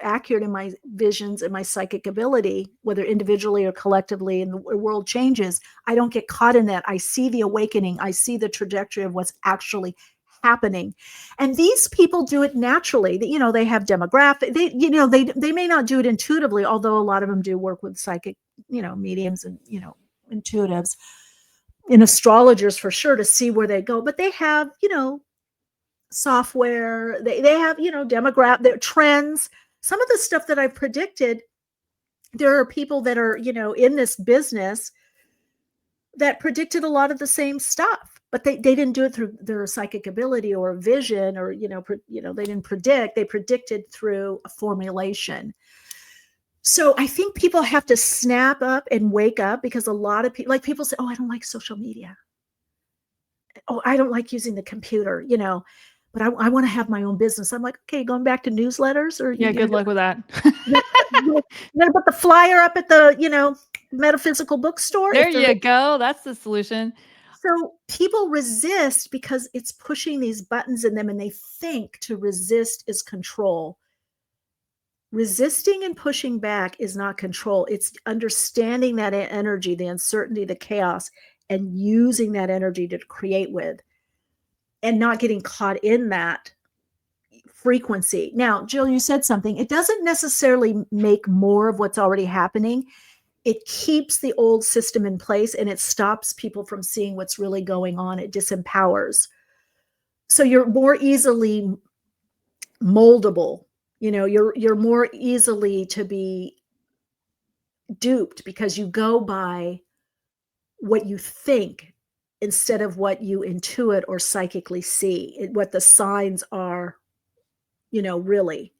accurate in my visions and my psychic ability, whether individually or collectively, and the world changes? I don't get caught in that. I see the awakening. I see the trajectory of what's actually happening. And these people do it naturally. They have demographic, they may not do it intuitively, although a lot of them do work with psychic, mediums and, intuitives and astrologers for sure, to see where they go. But they have, software, they have, demographic, their trends. Some of the stuff that I've predicted, there are people that are, in this business that predicted a lot of the same stuff, but they didn't do it through their psychic ability or vision, or, they didn't predict, they predicted through a formulation. So I think people have to snap up and wake up, because a lot of people say, oh, I don't like social media. Oh, I don't like using the computer, but I want to have my own business. I'm like, okay, going back to newsletters, or good luck with that. You're gonna put the flyer up at the, metaphysical bookstore. There you go. That's the solution. So people resist because it's pushing these buttons in them, and they think to resist is control. Resisting and pushing back is not control. It's understanding that energy, the uncertainty, the chaos, and using that energy to create with, and not getting caught in that frequency. Now, Jill, you said something. It doesn't necessarily make more of what's already happening. It keeps the old system in place, and it stops people from seeing what's really going on. It disempowers. So you're more easily moldable. You're more easily to be duped because you go by what you think instead of what you intuit or psychically see, what the signs are, really.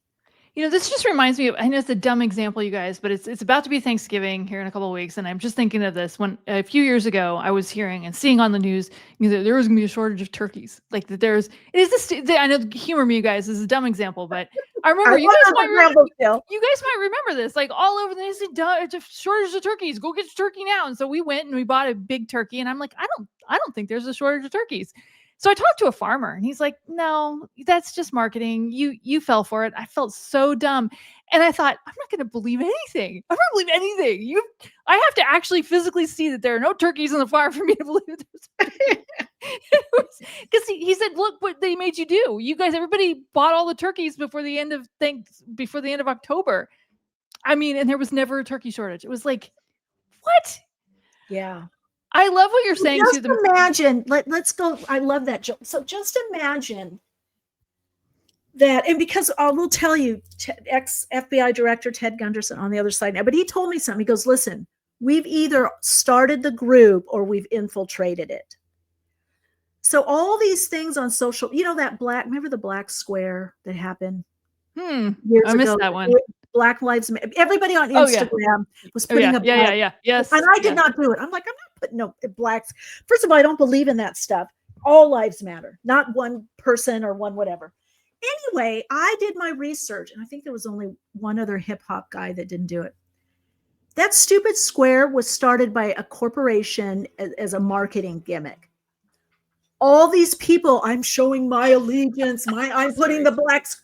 This just reminds me of, I know it's a dumb example, you guys, but it's about to be Thanksgiving here in a couple of weeks. And I'm just thinking of this when a few years ago, I was hearing and seeing on the news, there was going to be a shortage of turkeys. Like that I know, humor me, you guys, this is a dumb example, but I I remember love those examples, Jill. you guys might remember this, like all over the news, it's a shortage of turkeys. Go get your turkey now. And so we went and we bought a big turkey. And I'm like, I don't think there's a shortage of turkeys. So I talked to a farmer and he's like, no, that's just marketing. You fell for it. I felt so dumb. And I thought, I'm not going to believe anything. I'm not believe anything. I have to actually physically see that there are no turkeys on the farm for me to believe that there's because he said, look what they made you do. You guys, everybody bought all the turkeys before the end of October. I mean, and there was never a turkey shortage. It was like, what? Yeah. I love what you're saying just imagine, let's go. I love that. So just imagine that. And because I will tell you, ex-FBI director Ted Gunderson on the other side now, but he told me something. He goes, listen, we've either started the group or we've infiltrated it. So all these things on social, remember the black square that happened years I missed ago? that one. Black Lives Matter. Everybody on Instagram was putting up. Yes. And I did not do it. I'm like, I'm not putting no blacks. First of all, I don't believe in that stuff. All lives matter, not one person or one whatever. Anyway, I did my research, and I think there was only one other hip hop guy that didn't do it. That stupid square was started by a corporation as a marketing gimmick. All these people, I'm showing my allegiance, I'm putting the blacks.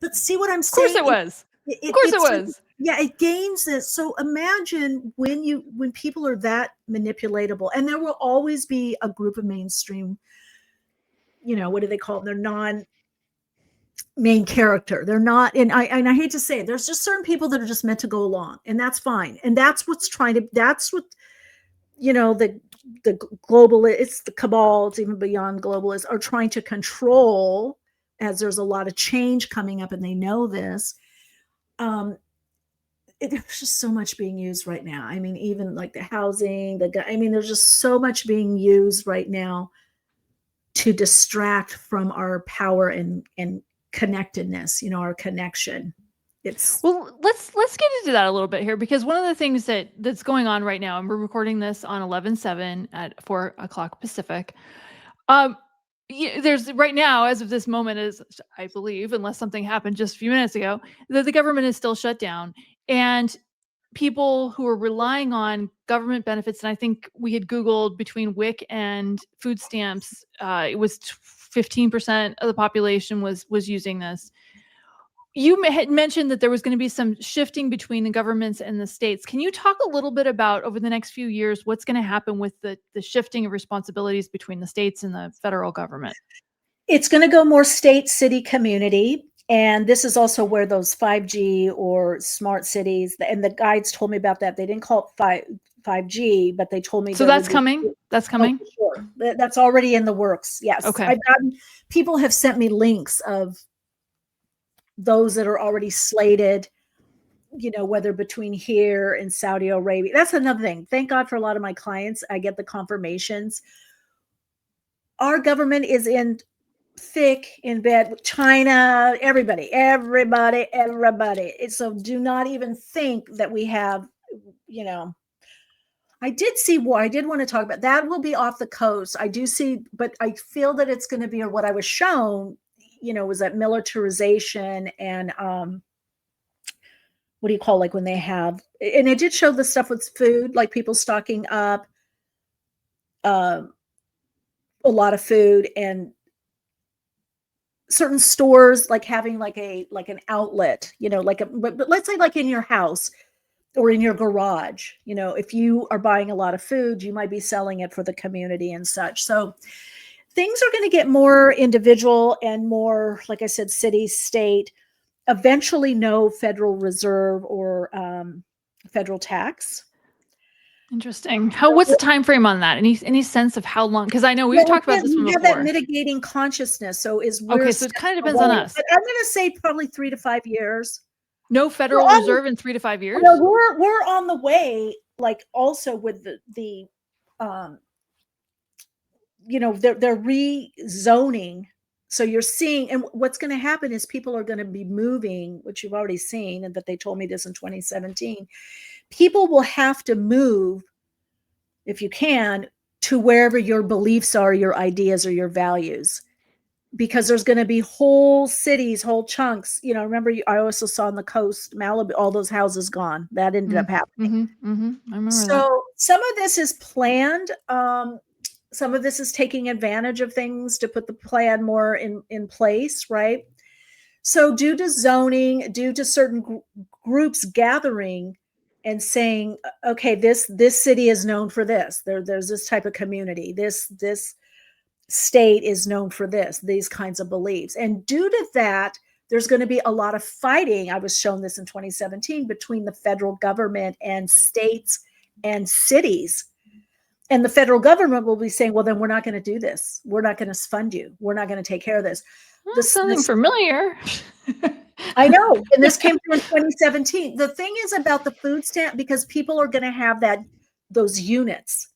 But see what I'm saying? Of course it was. Of course it was. Yeah, it gains this. So imagine when people are that manipulatable, and there will always be a group of mainstream, what do they call it? They're non-main character. They're not, and I hate to say it, there's just certain people that are just meant to go along, and that's fine. And that's what the global, it's the cabal, it's even beyond globalists, are trying to control, as there's a lot of change coming up and they know this. There's just so much being used right now. I mean, even like the housing, there's just so much being used right now to distract from our power and connectedness, our connection. Well, let's get into that a little bit here, because one of the things that's going on right now, and we're recording this on 11/7 at 4:00 Pacific. There's right now, as of this moment, is, I believe, unless something happened just a few minutes ago, that the government is still shut down, and people who are relying on government benefits, and I think we had Googled between WIC and food stamps, it was 15% of the population was using this. You had mentioned that there was going to be some shifting between the governments and the states. Can you talk a little bit about, over the next few years, what's going to happen with the shifting of responsibilities between the states and the federal government? It's going to go more state, city, community. And this is also where those 5G or smart cities, and the guides told me about that. They didn't call it 5G, but they told me. So that's coming? That's coming? Oh, sure. That's already in the works. Yes. Okay. People have sent me links of those that are already slated, whether between here and Saudi Arabia. That's another thing. Thank God for a lot of my clients. I get the confirmations. Our government is thick in bed with China, everybody. So do not even think that we have, I did want to talk about that. Will be off the coast. I do see, but I feel that it's going to be, or what I was shown, was that militarization and what do you call, like when they have, and it did show the stuff with food, like people stocking up a lot of food, and certain stores like having like an outlet, but let's say like in your house or in your garage, if you are buying a lot of food, you might be selling it for the community and such. So things are going to get more individual and more, like I said, city, state, eventually no Federal Reserve or federal tax. Interesting. What's the time frame on that? Any sense of how long? Because I know we've talked about this one before. We have that mitigating consciousness. So okay, so it kind of depends on us. But I'm going to say probably 3 to 5 years. No Federal Reserve in 3 to 5 years? Well, we're on the way, like also with the they're rezoning. So you're seeing, and what's going to happen is people are going to be moving, which you've already seen, and that they told me this in 2017. People will have to move, if you can, to wherever your beliefs are, your ideas, or your values, because there's going to be whole cities, whole chunks. Remember, I also saw on the coast, Malibu, all those houses gone. That ended up happening. I remember that. So some of this is planned. Some of this is taking advantage of things to put the plan more in place, right? So due to zoning, due to certain groups gathering and saying, okay, this city is known for this. There's this type of community. This state is known for these kinds of beliefs. And due to that, there's going to be a lot of fighting. I was shown this in 2017 between the federal government and states and cities. And the federal government will be saying, well, then we're not going to do this. We're not going to fund you. We're not going to take care of this. Something familiar. I know. And this came through in 2017. The thing is about the food stamp, because people are going to have those units,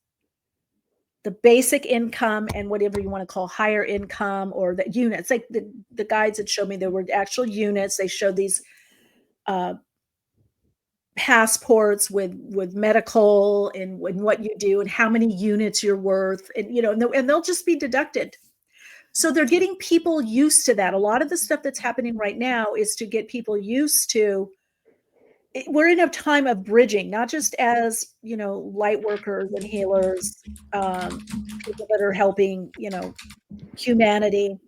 the basic income and whatever you want to call higher income, or the units. Like the guides that showed me, there were actual units. They showed these passports with medical and what you do and how many units you're worth, and and they'll just be deducted. So they're getting people used to that. A lot of the stuff that's happening right now is to get people used to. We're in a time of bridging, not just as light workers and healers, people that are helping humanity,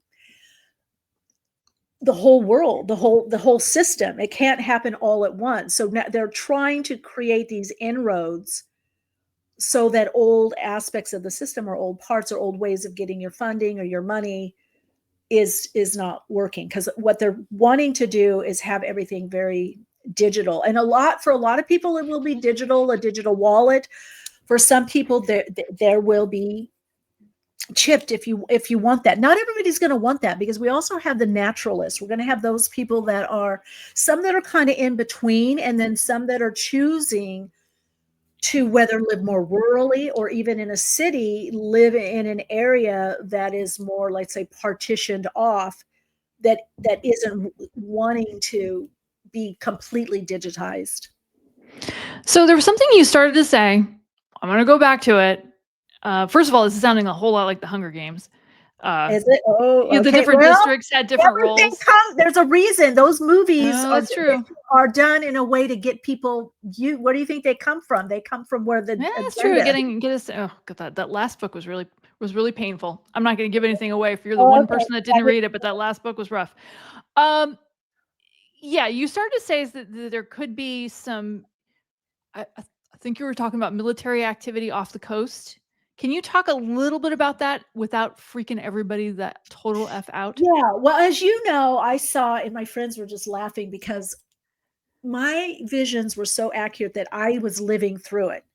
the whole world, the whole system. It can't happen all at once. So now they're trying to create these inroads so that old aspects of the system, or old parts, or old ways of getting your funding or your money is not working, because what they're wanting to do is have everything very digital. And for a lot of people, it will be digital, a digital wallet. For some people, there will be chipped if you want that. Not everybody's going to want that, because we also have the naturalists. We're going to have those people that are kind of in between, and then some that are choosing to whether live more rurally, or even in a city, live in an area that is more, let's say, partitioned off, that isn't wanting to be completely digitized. So there was something you started to say. I'm going to go back to it. First of all, this is sounding a whole lot like the Hunger Games. Is it? Oh, okay. The different districts had different roles. There's a reason those movies are done in a way to get people. Where do you think they come from? They come from where the. Yeah, that's true. Get us. Oh, God, that last book was really painful. I'm not going to give anything away if you're the one person that didn't read it, but that last book was rough. Yeah, you started to say that there could be some. I think you were talking about military activity off the coast. Can you talk a little bit about that without freaking everybody that total F out? Yeah. Well, as you know, I saw, and my friends were just laughing because my visions were so accurate that I was living through it.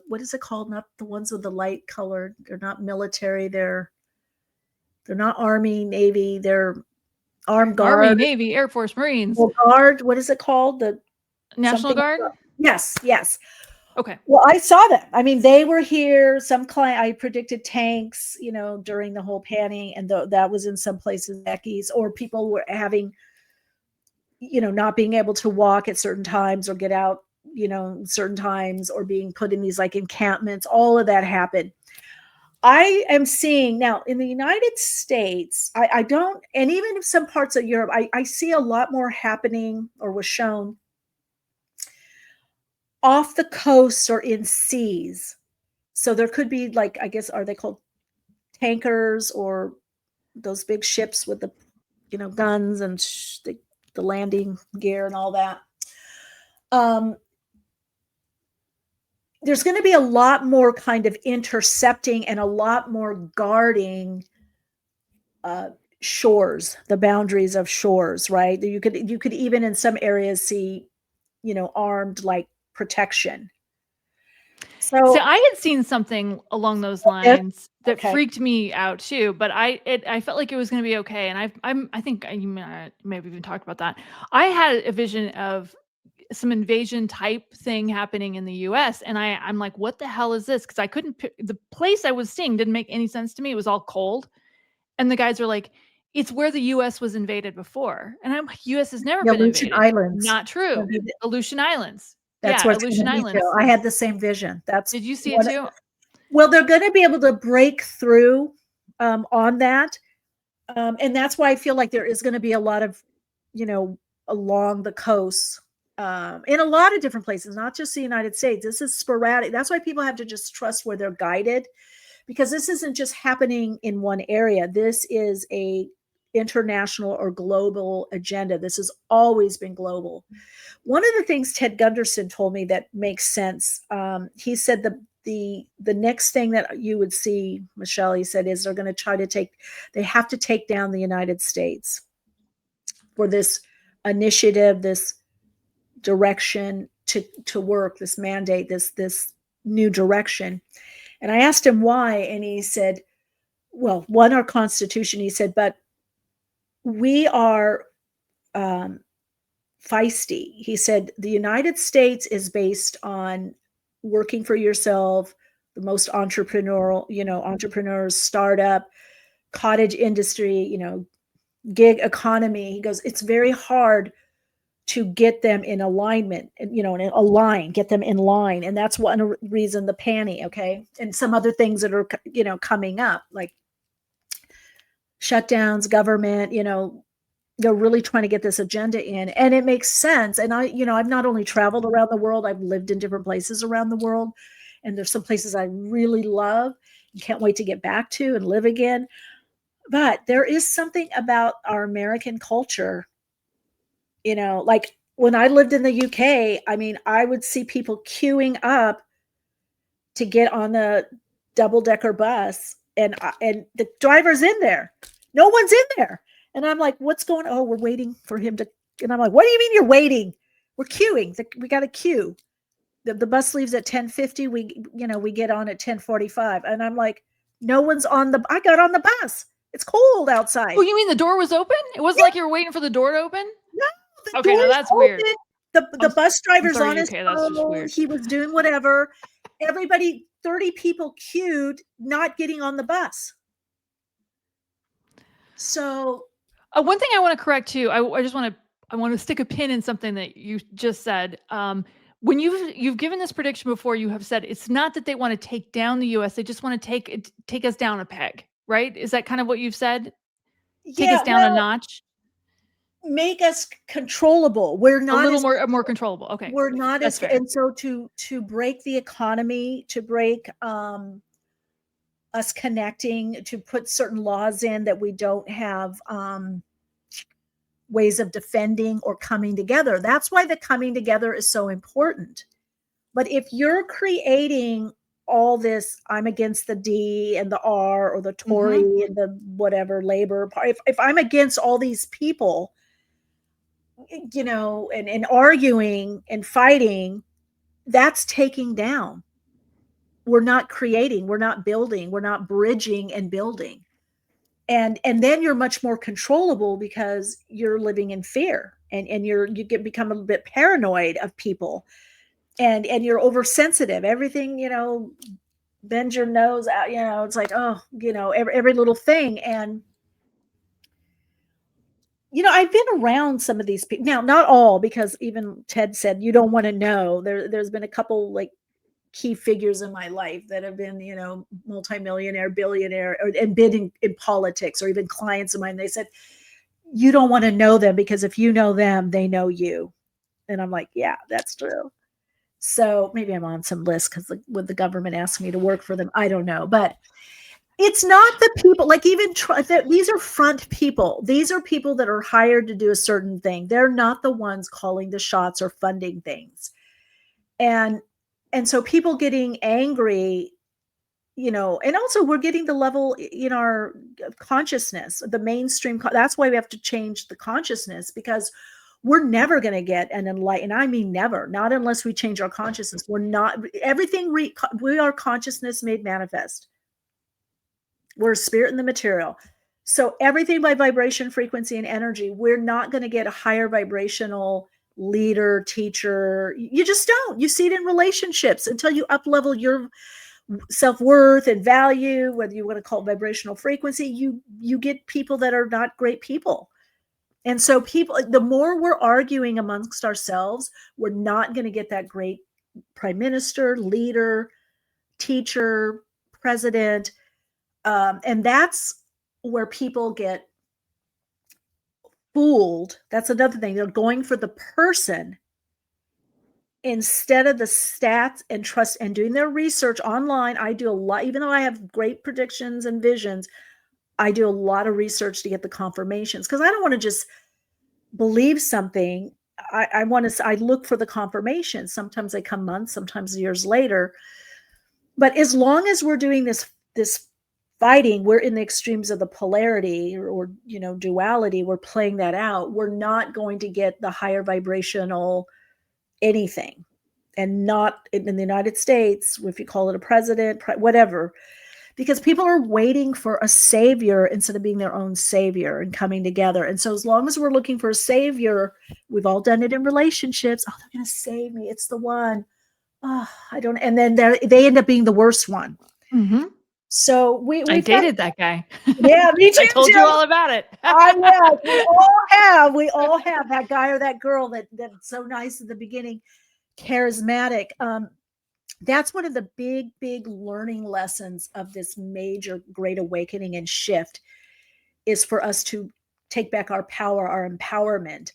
What is it called? Not the ones with the light colored. They're not military. They're not Army, Navy. They're armed guard. Army, Navy, Air Force, Marines. Well, Guard. What is it called? The National Guard? Yes. Okay. Well, I saw them. I mean, they were here. I predicted tanks, during the whole panning, and that was in some places, Becky's, or people were having, not being able to walk at certain times or get out, certain times, or being put in these like encampments. All of that happened. I am seeing now in the United States, I don't, and even in some parts of Europe, I see a lot more happening, or was shown, off the coast or in seas. So there could be, like, I guess, are they called tankers, or those big ships with the, guns and the landing gear and all that. There's going to be a lot more kind of intercepting and a lot more guarding shores, the boundaries of shores, right? You could even in some areas see, armed like protection. So So I had seen something along those this, lines that okay. freaked me out too, but I felt like it was gonna be okay, and I think you may have even talked about that. I had a vision of some invasion type thing happening in the US, and I'm like, "What the hell is this?" Because I couldn't pi the place I was seeing didn't make any sense to me, it was all cold, and the guys are like, "It's where the US was invaded before," and I'm like, "US has never The been Aleutian invaded." Islands. Not true. Aleutian Islands. That's Yeah, what's Aleutian gonna me too. Islands. I had the same vision. That's Did you see it what too? well, they're gonna be able to break through, on that, and that's why I feel like there is gonna be a lot of, you know, along the coast, in a lot of different places, not just the United States. This is sporadic. That's why people have to just trust where they're guided, because this isn't just happening in one area. This is a international or global agenda. This has always been global. One of the things Ted Gunderson told me that makes sense. He said the next thing that you would see, Michelle, he said, is they're going to try to take, they have to take down the United States for this initiative, this direction to work, this mandate, this new direction. And I asked him why, and he said, well, one, our Constitution. He said, but we are um, feisty. He said the United States is based on working for yourself, the most entrepreneurial, entrepreneurs, startup, cottage industry, gig economy. He goes, it's very hard to get them in alignment, get them in line. And that's one reason the panty, okay? And some other things that are, coming up, like shutdowns, government, they're really trying to get this agenda in, and it makes sense. And I've not only traveled around the world, I've lived in different places around the world, and there's some places I really love and can't wait to get back to and live again. But there is something about our American culture, like when I lived in the UK, I mean, I would see people queuing up to get on the double-decker bus, and the driver's in there. No one's in there. And I'm like, what's going on? Oh, we're waiting for him to. And I'm like, what do you mean you're waiting? We're queuing. We got a queue. The bus leaves at 10:50. We get on at 10:45. And I'm like, no one's on the. I got on the bus. It's cold outside. Oh, you mean the door was open? It wasn't Yeah, like you were waiting for the door to open? no, the Okay, no, door's that's weird. open. The bus I'm driver's sorry, on his UK, that's just phone. weird. He was doing whatever. Everybody, 30 people queued, not getting on the bus. So One thing I wanna correct too, I wanna stick a pin in something that you just said. When you've given this prediction before, you have said it's not that they wanna take down the US, they just wanna take us down a peg, right? Is that kind of what you've said? Take us yeah, down a well, notch? make us controllable. We're A not little as more controllable. Okay, we're not that's as fair. and so to break the economy, to break us connecting, to put certain laws in that we don't have ways of defending or coming together. That's why the coming together is so important. But if you're creating all this, I'm against the D and the R or the Tory Mhm. and the whatever Labor, if I'm against all these people, and arguing and fighting, that's taking down. We're not creating, we're not building, we're not bridging and building. And then you're much more controllable because you're living in fear, and you get become a little bit paranoid of people, and you're oversensitive. Everything, bend your nose out, it's like, oh, every little thing. And I've been around some of these people now, not all, because even Ted said you don't want to know. There's been a couple like key figures in my life that have been, multimillionaire, billionaire, and been in politics, or even clients of mine. They said, you don't want to know them, because if you know them, they know you. And I'm like, yeah, that's true. So maybe I'm on some list because would the government ask me to work for them? I don't know. But it's not the people, like even these are front people. These are people that are hired to do a certain thing. They're not the ones calling the shots or funding things. And so people getting angry, and also we're getting the level in our consciousness, the mainstream. That's why we have to change the consciousness, because we're never going to get an enlightened. I mean, never, not unless we change our consciousness. We're not everything. We are consciousness made manifest. We're spirit in the material. So everything by vibration, frequency, and energy, we're not going to get a higher vibrational leader, teacher. You just don't. You see it in relationships until you up level your self-worth and value, whether you want to call it vibrational frequency, you get people that are not great people. And so people, the more we're arguing amongst ourselves, we're not going to get that great prime minister, leader, teacher, president. And that's where people get fooled. That's another thing. They're going for the person instead of the stats and trust and doing their research online. I do a lot, even though I have great predictions and visions, I do a lot of research to get the confirmations because I don't want to just believe something. I look for the confirmation. Sometimes they come months, sometimes years later. But as long as we're doing this fighting, we're in the extremes of the polarity or duality, we're playing that out. We're not going to get the higher vibrational anything. And not in the United States, if you call it a president, whatever, because people are waiting for a savior instead of being their own savior and coming together. And so as long as we're looking for a savior, we've all done it in relationships. Oh, they're going to save me. It's the one. Oh, I don't. And then they end up being the worst one. Mm-hmm. So I dated that guy. Yeah, me too. I told you all about it. I know. We all have that guy or that girl that's so nice at the beginning, charismatic. That's one of the big learning lessons of this major great awakening and shift is for us to take back our power, our empowerment,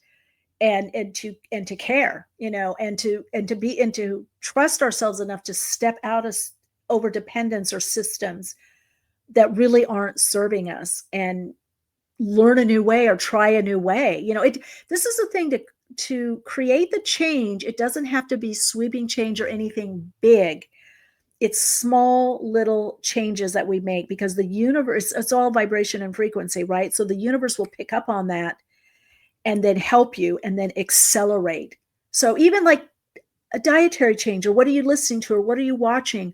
and to care, and to trust ourselves enough to step out of over dependence or systems that really aren't serving us and learn a new way or try a new way. This is the thing to create the change. It doesn't have to be sweeping change or anything big. It's small little changes that we make because the universe, it's all vibration and frequency, right? So the universe will pick up on that and then help you and then accelerate. So even like a dietary change, or what are you listening to, or what are you watching,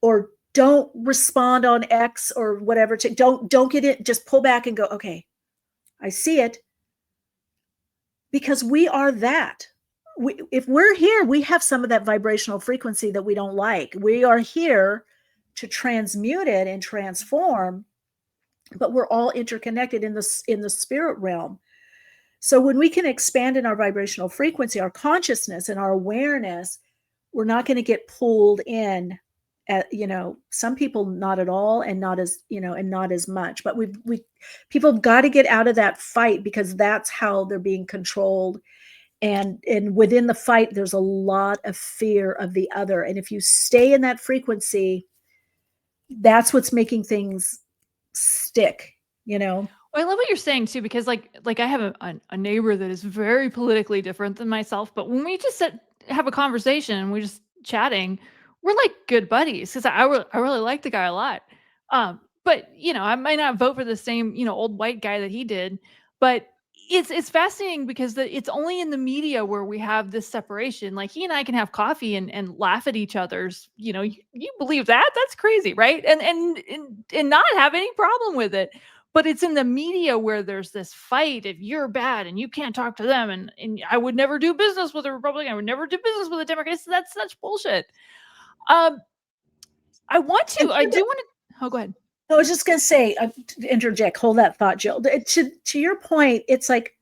or don't respond on X or whatever. Don't get it. Just pull back and go, okay, I see it. Because we are that. If we're here, we have some of that vibrational frequency that we don't like. We are here to transmute it and transform, but we're all interconnected in the spirit realm. So when we can expand in our vibrational frequency, our consciousness and our awareness, we're not going to get pulled in at, some people not at all and not as, and not as much. But people have got to get out of that fight because that's how they're being controlled. And within the fight, there's a lot of fear of the other. And if you stay in that frequency, that's what's making things stick, Well, I love what you're saying too, because like I have a neighbor that is very politically different than myself, but when we just have a conversation and we're just chatting, we're like good buddies because I really like the guy a lot. But I might not vote for the same old white guy that he did, but it's fascinating because it's only in the media where we have this separation. Like he and I can have coffee and laugh at each other's. You believe that? That's crazy, right? And not have any problem with it. But it's in the media where there's this fight if you're bad and you can't talk to them. And I would never do business with a Republican. I would never do business with a Democrat. So that's such bullshit. I do want to. Oh, go ahead. I was just going to say, interject, hold that thought, Jill. To your point, it's like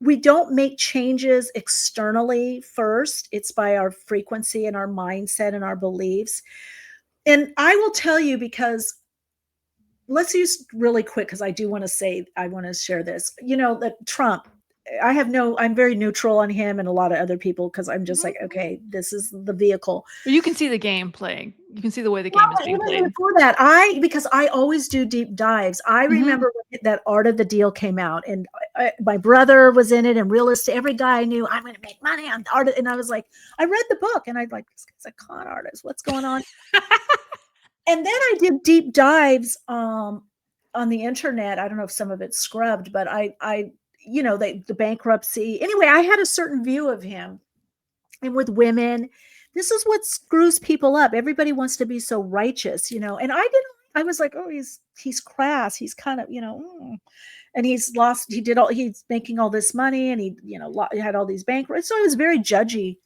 we don't make changes externally first. It's by our frequency and our mindset and our beliefs. And I will tell you, because let's use really quick, because I want to share this, that Trump, I'm very neutral on him and a lot of other people, because I'm just like, okay, this is the vehicle. You can see the game playing. You can see the way the game is being played. Before that, because I always do deep dives. I remember when that Art of the Deal came out, and my brother was in it, and real estate. Every guy I knew, I'm going to make money on art. And I was like, I read the book, and I'd like, this guy's a con artist. What's going on? And then I did deep dives on the internet. I don't know if some of it's scrubbed, but the bankruptcy. Anyway, I had a certain view of him. And with women, this is what screws people up. Everybody wants to be so righteous, and I was like, oh, he's crass. He's kind of, and he's making all this money, and he, had all these bankruptcies. So I was very judgy,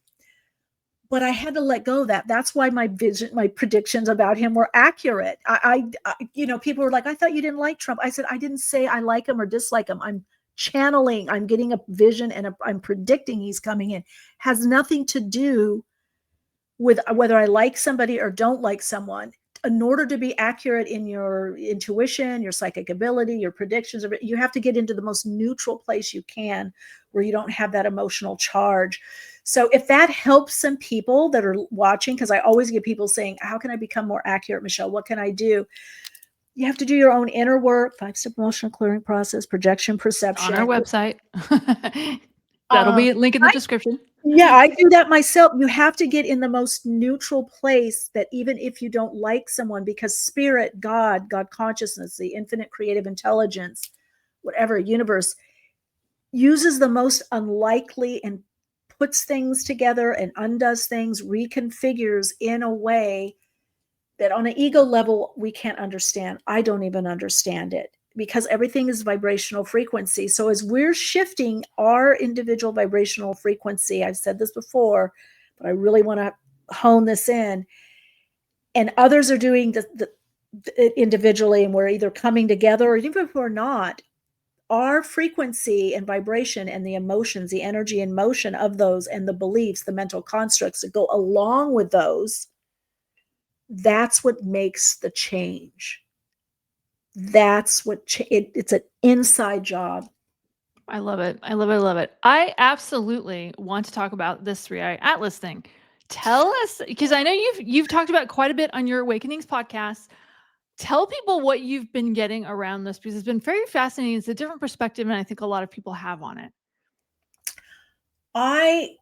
but I had to let go of that. That's why my predictions about him were accurate. People were like, I thought you didn't like Trump. I said, I didn't say I like him or dislike him. I'm channeling, I'm getting a vision, and I'm predicting he's coming in. Has nothing to do with whether I like somebody or don't like someone. In order to be accurate in your intuition, your psychic ability, your predictions, you have to get into the most neutral place you can, where you don't have that emotional charge. So if that helps some people that are watching, because I always get people saying, how can I become more accurate, Michelle? What can I do? You have to do your own inner work, 5-step emotional clearing process, projection, perception. On our website. That'll be a link in the description. Yeah, I do that myself. You have to get in the most neutral place, that even if you don't like someone, because spirit, God consciousness, the infinite creative intelligence, whatever, universe, uses the most unlikely and puts things together and undoes things, reconfigures in a way that on an ego level we can't understand. I don't even understand it, because everything is vibrational frequency. So as we're shifting our individual vibrational frequency, I've said this before, but I really want to hone this in, and others are doing the individually, and we're either coming together, or even if we're not, our frequency and vibration and the emotions, the energy and motion of those, and the beliefs, the mental constructs that go along with those, that's what makes the change. That's what it's an inside job. I love it. I love it. I love it. I absolutely want to talk about this 3IAtlas thing. Tell us, because I know you've talked about quite a bit on your Awakenings podcast. Tell people what you've been getting around this, because it's been very fascinating. It's a different perspective, and I think a lot of people have on it. I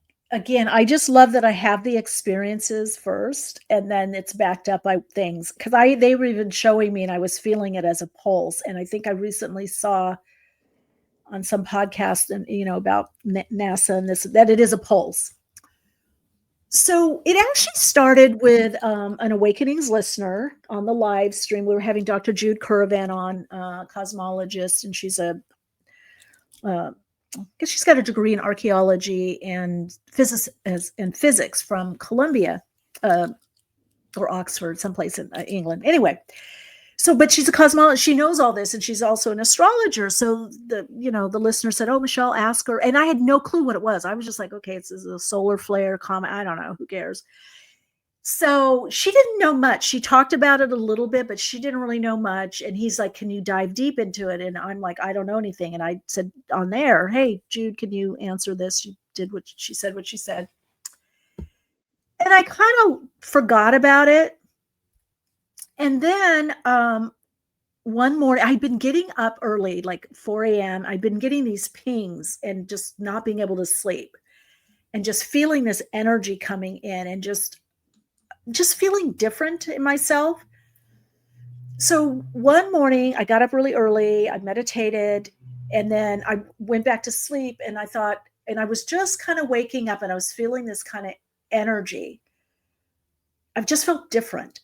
just love that I have the experiences first, and then it's backed up by things, because they were even showing me, and I was feeling it as a pulse. And I think I recently saw on some podcast, and about NASA and this, that it is a pulse. So it actually started with an Awakenings listener on the live stream. We were having Dr. Jude Currivan on, cosmologist, and she's I guess she's got a degree in archaeology and physics from Columbia, or Oxford, someplace in England. Anyway, but she's a cosmologist. She knows all this, and she's also an astrologer. So the listener said, "Oh, Michelle, ask her." And I had no clue what it was. I was just like, "Okay, it's a solar flare, comet. I don't know. Who cares?" So she didn't know much. She talked about it a little bit, but she didn't really know much. And he's like, "Can you dive deep into it?" And I'm like, "I don't know anything." And I said on there, "Hey, Jude, can you answer this?" She did what she said. And I kind of forgot about it. And then one morning, I'd been getting up early, like 4 a.m. I'd been getting these pings and just not being able to sleep, and just feeling this energy coming in, and just feeling different in myself. So one morning I got up really early, I meditated, and then I went back to sleep, and I thought, and I was just kind of waking up, and I was feeling this kind of energy. I've just felt different.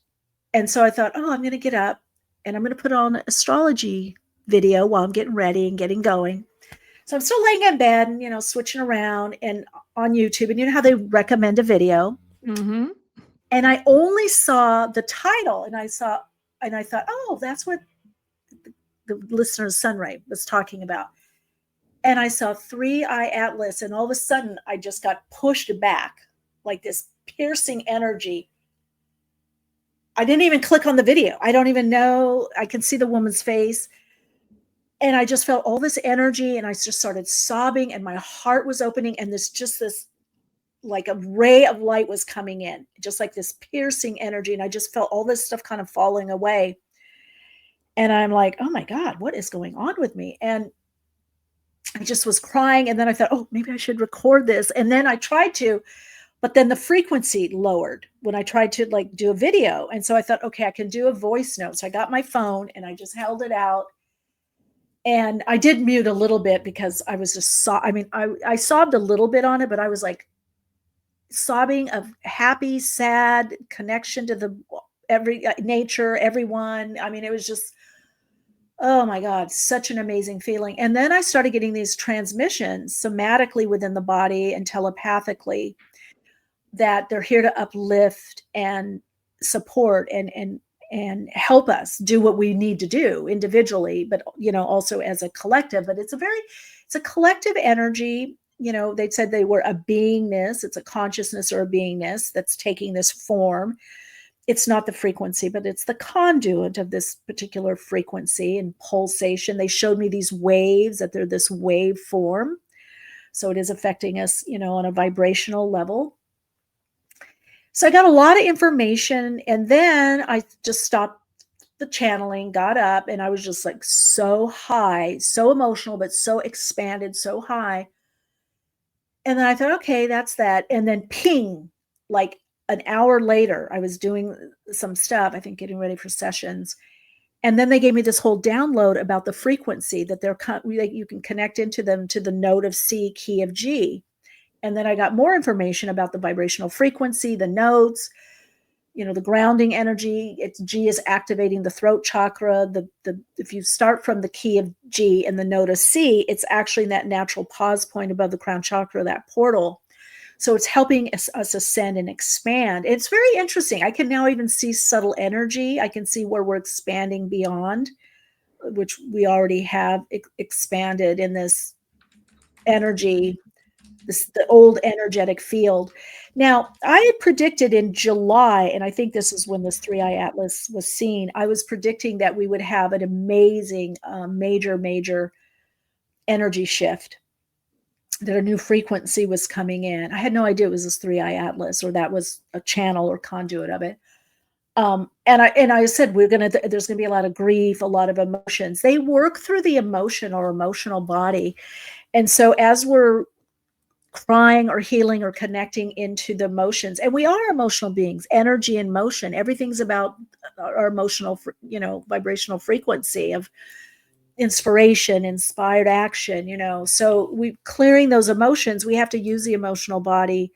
And so I thought, oh, I'm going to get up, and I'm going to put on an astrology video while I'm getting ready and getting going. So I'm still laying in bed and, switching around and on YouTube, and you know how they recommend a video. Mm-hmm. And I only saw the title, and I thought, oh, that's what the listener's Sunray was talking about. And I saw 3IAtlas, and all of a sudden I just got pushed back, like this piercing energy. I didn't even click on the video. I don't even know. I can see the woman's face. And I just felt all this energy, and I just started sobbing, and my heart was opening, and this like a ray of light was coming in, just like this piercing energy. And I just felt all this stuff kind of falling away. And I'm like, oh my God, what is going on with me? And I just was crying. And then I thought, oh, maybe I should record this. And then I tried to, but then the frequency lowered when I tried to like do a video. And so I thought, okay, I can do a voice note. So I got my phone and I just held it out. And I did mute a little bit because I was just I mean, I sobbed a little bit on it, but I was like sobbing of happy, sad connection to the every nature, everyone. I mean, it was just, oh my God, such an amazing feeling. And then I started getting these transmissions somatically within the body and telepathically that they're here to uplift and support and help us do what we need to do individually, but also as a collective. But it's a collective energy. They said they were a beingness. It's a consciousness or a beingness that's taking this form. It's not the frequency, but it's the conduit of this particular frequency and pulsation. They showed me these waves, that they're this wave form. So it is affecting us, on a vibrational level. So I got a lot of information, and then I just stopped the channeling, got up, and I was just like so high, so emotional, but so expanded, so high. And then I thought, okay, that's that. And then ping, like an hour later, I was doing some stuff, I think getting ready for sessions. And then they gave me this whole download about the frequency that you can connect into them to the note of C, key of G. And then I got more information about the vibrational frequency, the notes, the grounding energy. G is activating the throat chakra. If you start from the key of G and the note of C, it's actually that natural pause point above the crown chakra, that portal. So it's helping us ascend and expand. It's very interesting. I can now even see subtle energy. I can see where we're expanding beyond, which we already have expanded in this energy, the old energetic field. Now, I had predicted in July, and I think this is when this 3IAtlas was seen, I was predicting that we would have an amazing, major energy shift, that a new frequency was coming in. I had no idea it was this 3IAtlas, or that was a channel or conduit of it. And I said, there's gonna be a lot of grief, a lot of emotions. They work through the emotion or emotional body. And so as we're crying or healing or connecting into the emotions, and we are emotional beings, energy and motion, everything's about our emotional, vibrational frequency of inspiration, inspired action, so we clearing those emotions, we have to use the emotional body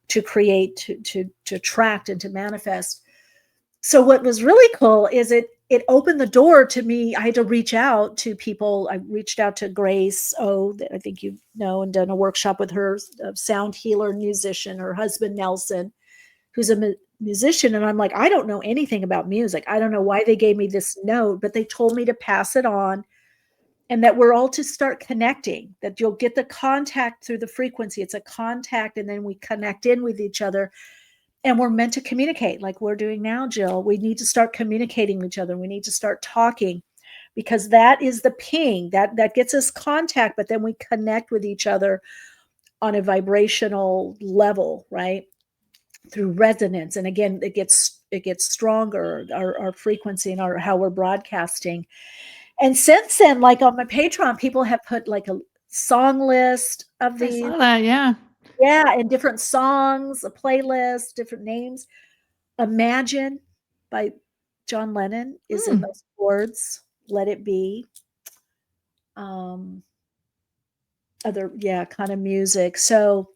to create, to attract and to manifest. So what was really cool is it opened the door to me. I had to reach out to people. I reached out to Grace that I think you know, and done a workshop with her, a sound healer, musician, her husband Nelson, who's a musician. And I'm like, I don't know anything about music. I don't know why they gave me this note, but they told me to pass it on, and that we're all to start connecting, that you'll get the contact through the frequency. It's a contact, and then we connect in with each other. And we're meant to communicate like we're doing now, Jill. We need to start communicating with each other. We need to start talking, because that is the ping that gets us contact, but then we connect with each other on a vibrational level, right? Through resonance. And again, it gets stronger, our frequency and how we're broadcasting. And since then, like on my Patreon, people have put like a song list of I these. saw that, yeah. Yeah, and different songs, a playlist, different names. Imagine by John Lennon is in those chords. Let It Be. Other, kind of music. So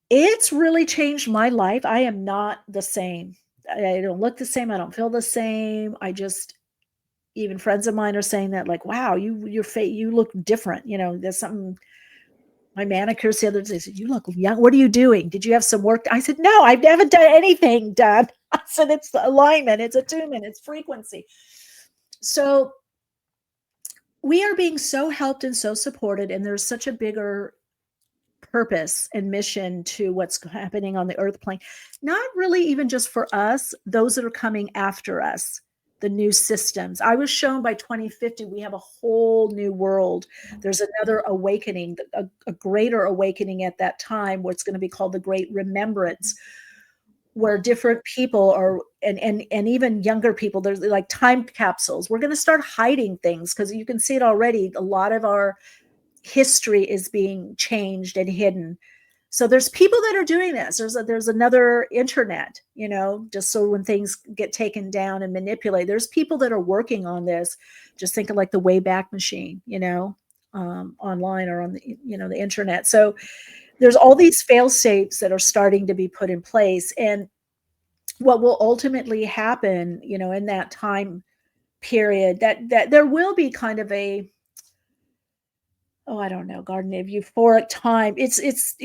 it's really changed my life. I am not the same. I don't look the same. I don't feel the same. Even friends of mine are saying that, like, wow, you look different. There's something. My manicurist the other day said, "You look young. What are you doing? Did you have some work?" I said, "No, I've never done anything done." I said, "It's the alignment, it's attunement, it's frequency." So we are being so helped and so supported, and there's such a bigger purpose and mission to what's happening on the earth plane. Not really even just for us, those that are coming after us, the new systems. I was shown by 2050, we have a whole new world. There's another awakening, a greater awakening at that time, where it's going to be called the Great Remembrance, where different people are, and even younger people, there's like time capsules. We're going to start hiding things, because you can see it already. A lot of our history is being changed and hidden. So there's people that are doing this. There's another internet, just so when things get taken down and manipulated, there's people that are working on this. Just think of like the Wayback Machine, online or on the internet. So there's all these fail safes that are starting to be put in place. And what will ultimately happen, in that time period, that there will be kind of a, oh, I don't know, garden of euphoric time.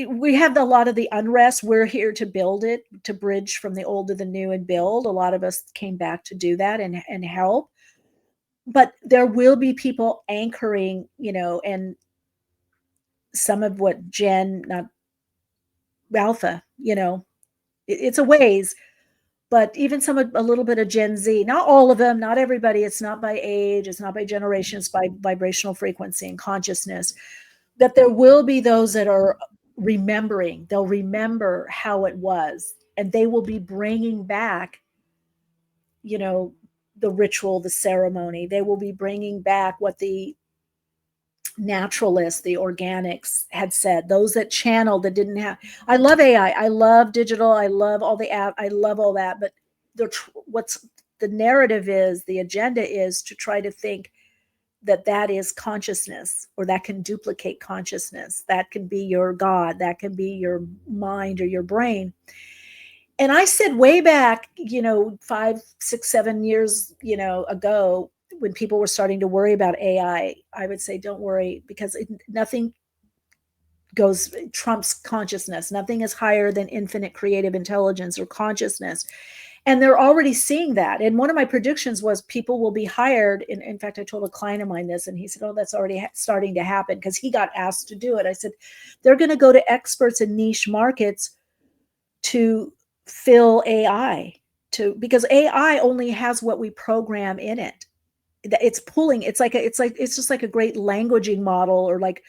We have a lot of the unrest. We're here to build it, to bridge from the old to the new and build. A lot of us came back to do that and help. But there will be people anchoring, and some of what not Alpha, it's a ways, but even a little bit of Gen Z, not all of them, not everybody. It's not by age, it's not by generation, it's by vibrational frequency and consciousness. That there will be those that are remembering. They'll remember how it was, and they will be bringing back, the ritual, the ceremony. They will be bringing back what the naturalists, the organics had said, those that channeled, that didn't have. I love AI, I love digital, I love all the app, I love all that, but what's the narrative is, the agenda is to try to think that is consciousness, or that can duplicate consciousness, that can be your God, that can be your mind or your brain. And I said way back, 5, 6, 7 years, ago, when people were starting to worry about AI, I would say, don't worry, because nothing trumps consciousness. Nothing is higher than infinite creative intelligence or consciousness. And they're already seeing that. And one of my predictions was people will be hired. In fact, I told a client of mine this, and he said, oh, that's already starting to happen, because he got asked to do it. I said, they're going to go to experts in niche markets to fill AI, because AI only has what we program in it. It's pulling, it's just like a great languaging model, or like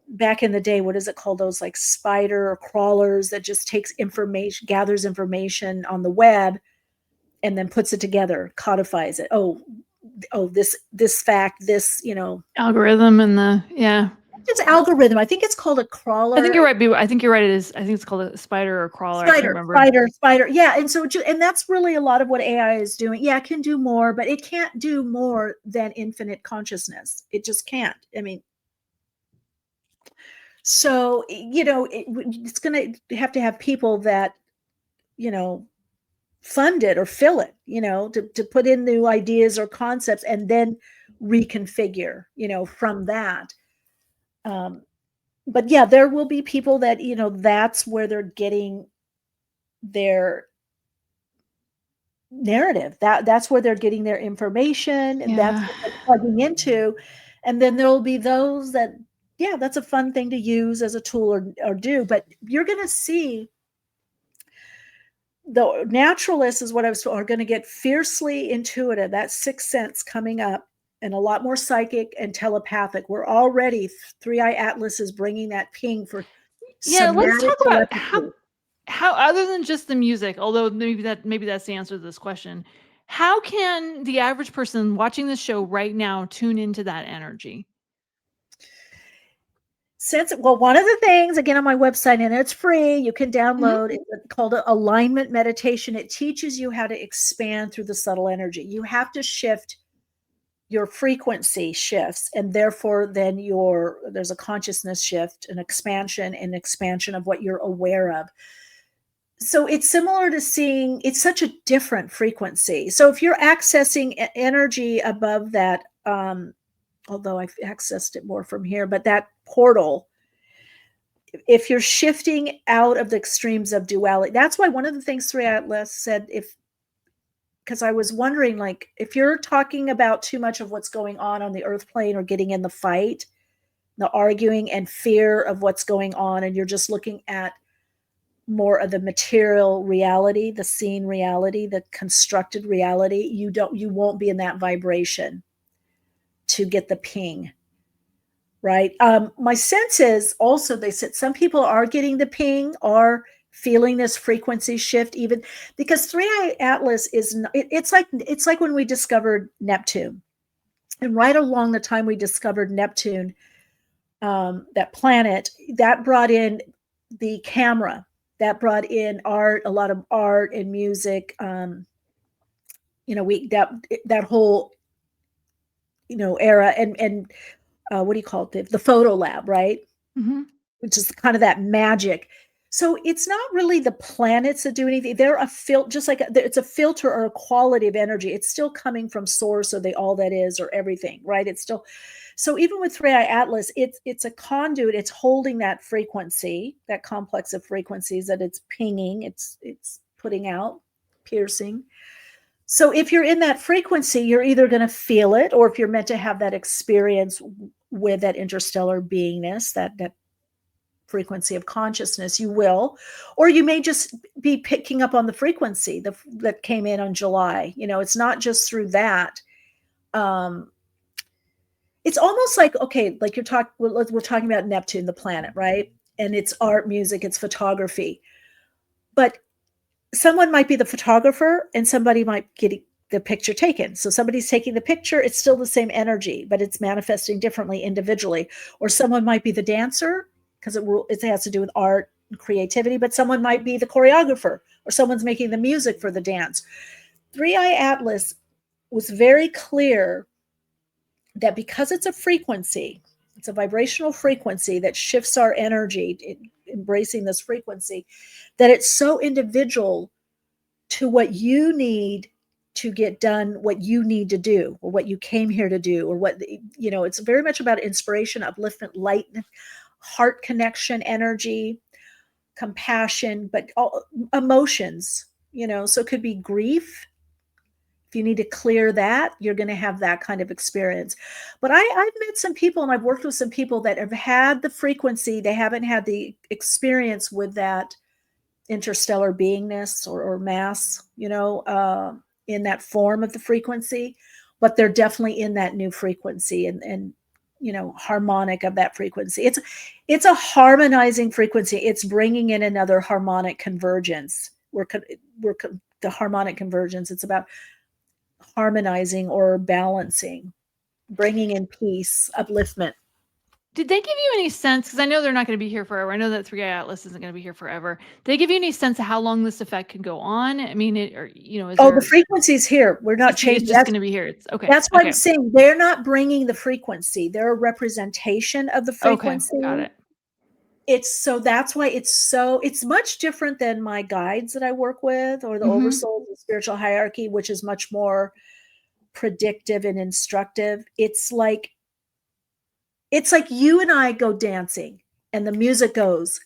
back in the day, what is it called? Those like spider or crawlers that just takes information, gathers information on the web, and then puts it together, codifies it. Oh, this fact, this, Algorithm and yeah. It's algorithm. I think it's called a crawler. I think you're right. I think you're right. I think it's called a spider or crawler. I can't remember. Spider. Yeah. And so, and that's really a lot of what AI is doing. Yeah, it can do more, but it can't do more than infinite consciousness. It just can't. I mean, so, it's going to have people that, fund it or fill it, to put in new ideas or concepts, and then reconfigure, from that. But yeah, there will be people that, that's where they're getting their narrative, that's where they're getting their information, and that's what they're plugging into. And then there'll be those that, yeah, that's a fun thing to use as a tool or do. But you're going to see the naturalists, is what I was told, are going to get fiercely intuitive, that sixth sense coming up, and a lot more psychic and telepathic. We're already, 3IAtlas is bringing that ping for let's talk about telepathy. how other than just the music, although maybe that's the answer to this question, how can the average person watching this show right now tune into that energy? One of the things, again, on my website, and it's free, you can download, it's called alignment meditation. It teaches you how to expand through the subtle energy. You have to shift, your frequency shifts, and therefore then there's a consciousness shift, an expansion of what you're aware of. So it's similar to seeing, it's such a different frequency. So if you're accessing energy above that, although I've accessed it more from here, but that portal, if you're shifting out of the extremes of duality, that's why one of the things 3IAtlas said, because I was wondering, like, if you're talking about too much of what's going on the earth plane, or getting in the fight, the arguing and fear of what's going on, and you're just looking at more of the material reality, the seen reality, the constructed reality, you won't be in that vibration to get the ping, right? My sense is also, they said some people are getting the ping, are feeling this frequency shift, even because 3IAtlas is, it's like when we discovered Neptune, and right along the time we discovered Neptune, that planet that brought in the camera that brought in art, a lot of art and music. That whole era, and what do you call it? The photo lab, right? Mhm. Which is kind of that magic. So it's not really the planets that do anything. They're a just like it's a filter or a quality of energy. It's still coming from source, or the all that is, or everything, right? It's still. So even with 3IAtlas, it's a conduit. It's holding that frequency, that complex of frequencies that it's pinging. It's putting out, piercing. So if you're in that frequency, you're either going to feel it, or if you're meant to have that experience with that interstellar beingness, that frequency of consciousness, you will, or you may just be picking up on the frequency that came in on July. It's not just through that. It's almost like, okay, like we're talking about Neptune, the planet, right? And it's art, music, it's photography. But someone might be the photographer and somebody might get the picture taken. So somebody's taking the picture, it's still the same energy, but it's manifesting differently individually. Or someone might be the dancer, because it has to do with art and creativity, but someone might be the choreographer, or someone's making the music for the dance. 3IAtlas was very clear that because it's a frequency, it's a vibrational frequency that shifts our energy, embracing this frequency, that it's so individual to what you need to get done, what you need to do, or what you came here to do, or it's very much about inspiration, upliftment, light, heart connection, energy, compassion, but all emotions, so it could be grief. If you need to clear that, you're going to have that kind of experience. But I've met some people, and I've worked with some people that have had the frequency. They haven't had the experience with that interstellar beingness or mass, in that form of the frequency, but they're definitely in that new frequency and harmonic of that frequency. It's a harmonizing frequency. It's bringing in another harmonic convergence. We're the harmonic convergence. It's about harmonizing or balancing, bringing in peace, upliftment. Did they give you any sense? Because I know they're not going to be here forever. I know that 3IAtlas isn't going to be here forever. Did they give you any sense of how long this effect can go on? I mean, is The there? frequency's here. We're not changing. It's just going to be here. It's okay. That's what I'm saying. They're not bringing the frequency. They're a representation of the frequency. Okay, got it. That's why it's much different than my guides that I work with, or the oversoul, the spiritual hierarchy, which is much more predictive and instructive. It's like you and I go dancing, and the music goes,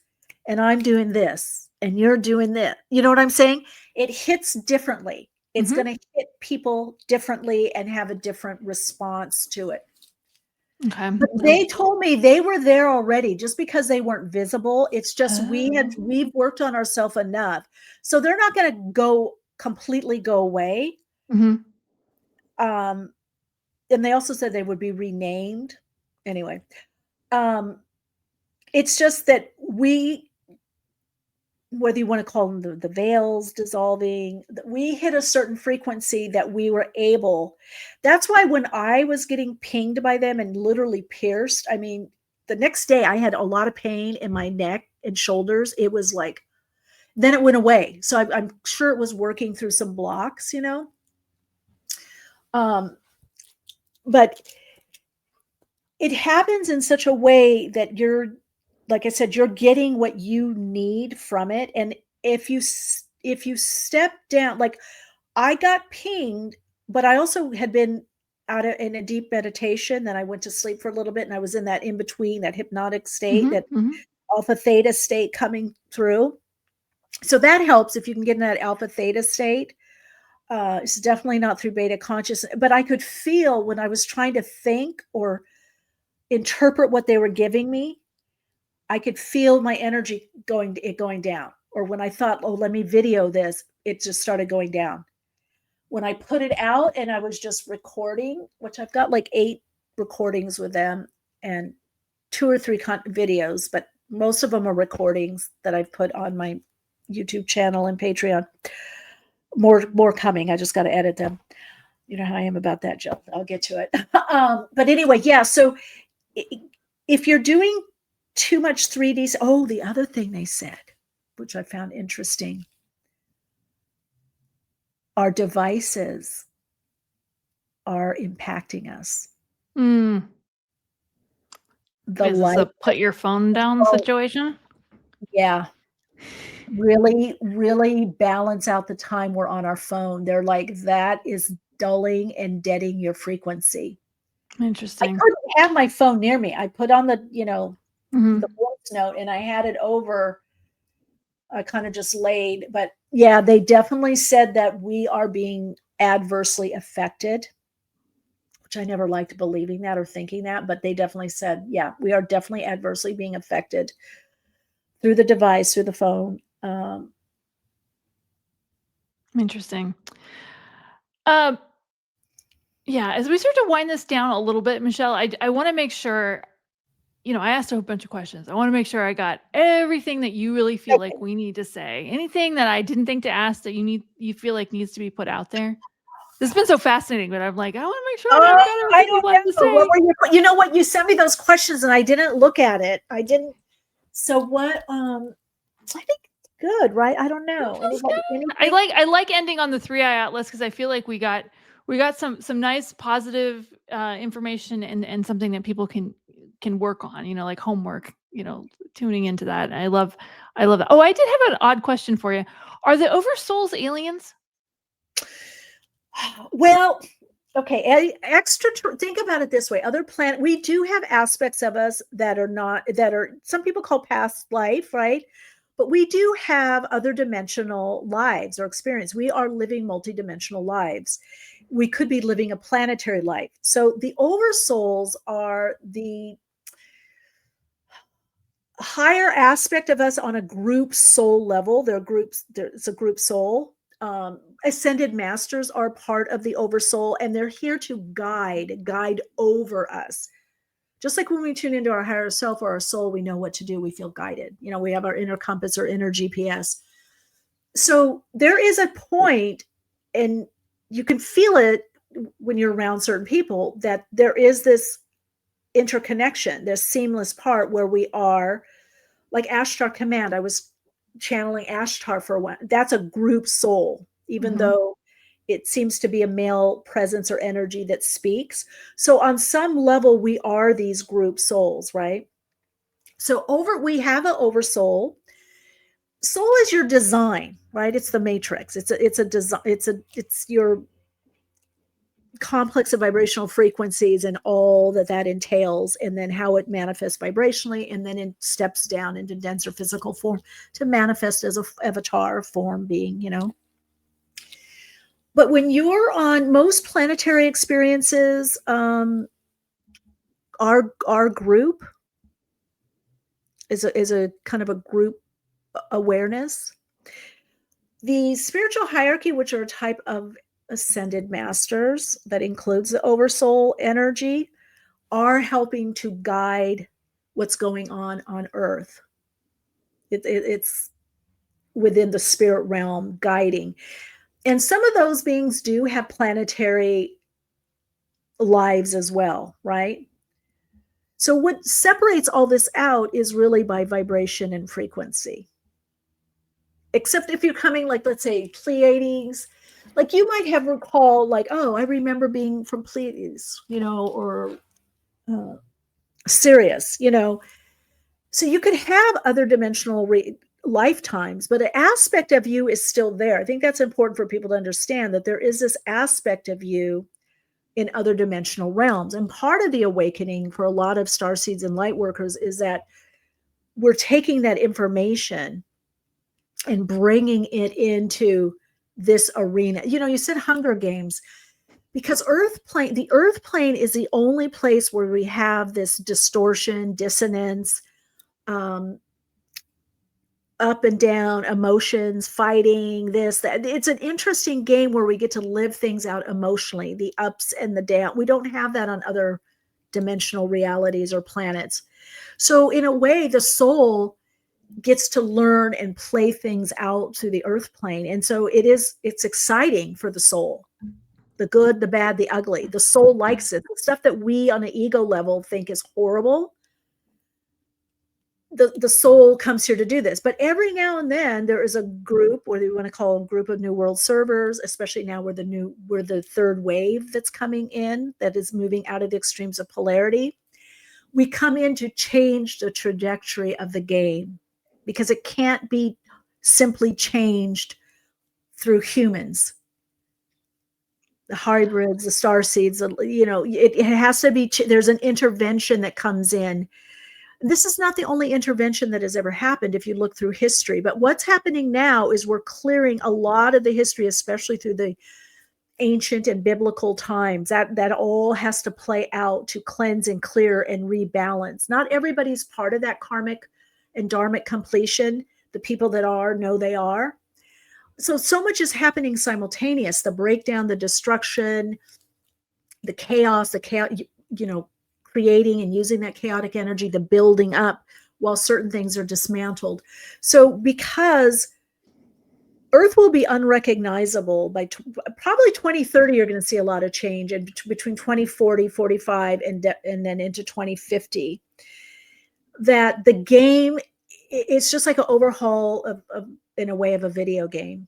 and I'm doing this, and you're doing this. You know what I'm saying? It hits differently. It's going to hit people differently and have a different response to it. Okay. But they told me they were there already, just because they weren't visible. It's just we've worked on ourselves enough. So they're not going to completely go away. And they also said they would be renamed. Anyway, it's just that whether you want to call them the veils dissolving, we hit a certain frequency that we were able. That's why when I was getting pinged by them and literally pierced, I mean, the next day I had a lot of pain in my neck and shoulders. It was like, then it went away. So I'm sure it was working through some blocks, but it happens in such a way that like I said, you're getting what you need from it. And if you step down, like I got pinged, but I also had been in a deep meditation. Then I went to sleep for a little bit, and I was in that in between, that hypnotic state, that alpha theta state coming through. So that helps if you can get in that alpha theta state. It's definitely not through beta consciousness, but I could feel when I was trying to think or interpret what they were giving me, I could feel my energy going down. Or when I thought, oh, let me video this, it just started going down. When I put it out and I was just recording, which I've got like 8 recordings with them and 2 or 3 videos, but most of them are recordings that I've put on my YouTube channel and Patreon. More coming. I just got to edit them. You know how I am about that, Jill. I'll get to it. But anyway, yeah. So if you're doing too much 3D. Oh, the other thing they said, which I found interesting, our devices are impacting us. Mm. The Is this light, a put your phone down oh, situation? yeah, really, really balance out the time we're on our phone. They're like, that is dulling and deadening your frequency. I Interesting. couldn't have my phone near me. I put on the, the Mhm. voice note and I had it over. I kind of just laid, but yeah, they definitely said that we are being adversely affected, which I never liked believing that or thinking that, but they definitely said, yeah, we are definitely adversely being affected through the device, through the phone. Interesting. Um, yeah, as we start to wind this down a little bit, Michelle, I wanna make sure, I asked a whole bunch of questions. I wanna make sure I got everything that you really feel like we need to say. Anything that I didn't think to ask that you feel like needs to be put out there? This has been so fascinating, but I'm like, I wanna make sure I've Oh, got I everything you don't wanted to know. What say. were you know what? You sent me those questions and I didn't look at it. I didn't. So what, I think good, right? I don't That know. feels Anybody, good. I anything? like I like ending on the 3 Atlas because I feel like we got some nice positive information and something that people can work on, like homework, tuning into that. I love that. Oh, I did have an odd question for you. Are the oversouls aliens? Well, okay. Extra. Think about it this way: other planet. We do have aspects of us that are not, that are, some people call past life, right? But we do have other dimensional lives or experience. We are living multidimensional lives. We could be living a planetary life. So the oversouls are the higher aspect of us on a group soul level. They're groups, it's a group soul. Ascended masters are part of the oversoul, and they're here to guide over us. Just like when we tune into our higher self or our soul, we know what to do. We feel guided. We have our inner compass or inner GPS. So there is a point, and you can feel it when you're around certain people, that there is this interconnection, this seamless part where we are like Ashtar Command. I was channeling Ashtar for a while. That's a group soul, even Mhm. though it seems to be a male presence or energy that speaks. So on some level, we are these group souls, right? So we have an oversoul. Soul is your design, right? It's the matrix. It's a design. It's your complex of vibrational frequencies and all that that entails, and then how it manifests vibrationally, and then it steps down into denser physical form to manifest as a avatar form being. But when you're on most planetary experiences, our group is a kind of a group awareness. The spiritual hierarchy, which are a type of ascended masters that includes the oversoul energy, are helping to guide what's going on Earth. It's within the spirit realm guiding. And some of those beings do have planetary lives as well, right? So what separates all this out is really by vibration and frequency. Except if you're coming, like, let's say Pleiades, like you might have recall, like, oh, I remember being from Pleiades, or uh, Sirius. So you could have other dimensional lifetimes, but an aspect of you is still there. I think that's important for people to understand, that there is this aspect of you in other dimensional realms. And part of the awakening for a lot of star seeds and light workers is that we're taking that information and bringing it into this arena. You said Hunger Games, because the earth plane is the only place where we have this distortion, dissonance, um, up and down emotions, fighting, this, that. It's an interesting game where we get to live things out emotionally, the ups and the down. We don't have that on other dimensional realities or planets. So in a way, the soul gets to learn and play things out through the earth plane. And so it's exciting for the soul. The good, the bad, the ugly. The soul likes it. The stuff that we on an ego level think is horrible, the soul comes here to do this. But every now and then there is a group, whether you want to call a group of New World servers, especially now we're the third wave that's coming in, that is moving out of the extremes of polarity. We come in to change the trajectory of the game, because it can't be simply changed through humans, the hybrids, the star seeds, it has to be, there's an intervention that comes in. This is not the only intervention that has ever happened if you look through history, but what's happening now is we're clearing a lot of the history, especially through the ancient and biblical times. That all has to play out to cleanse and clear and rebalance. Not everybody's part of that karmic and dharmic completion. The people that are know they are. So much is happening simultaneous: the breakdown, the destruction, the chaos, creating and using that chaotic energy, the building up, while certain things are dismantled. So because Earth will be unrecognizable by probably 2030, you're going to see a lot of change, and between 2040, 45, and then into 2050, that the game, it's just like an overhaul of in a way of a video game.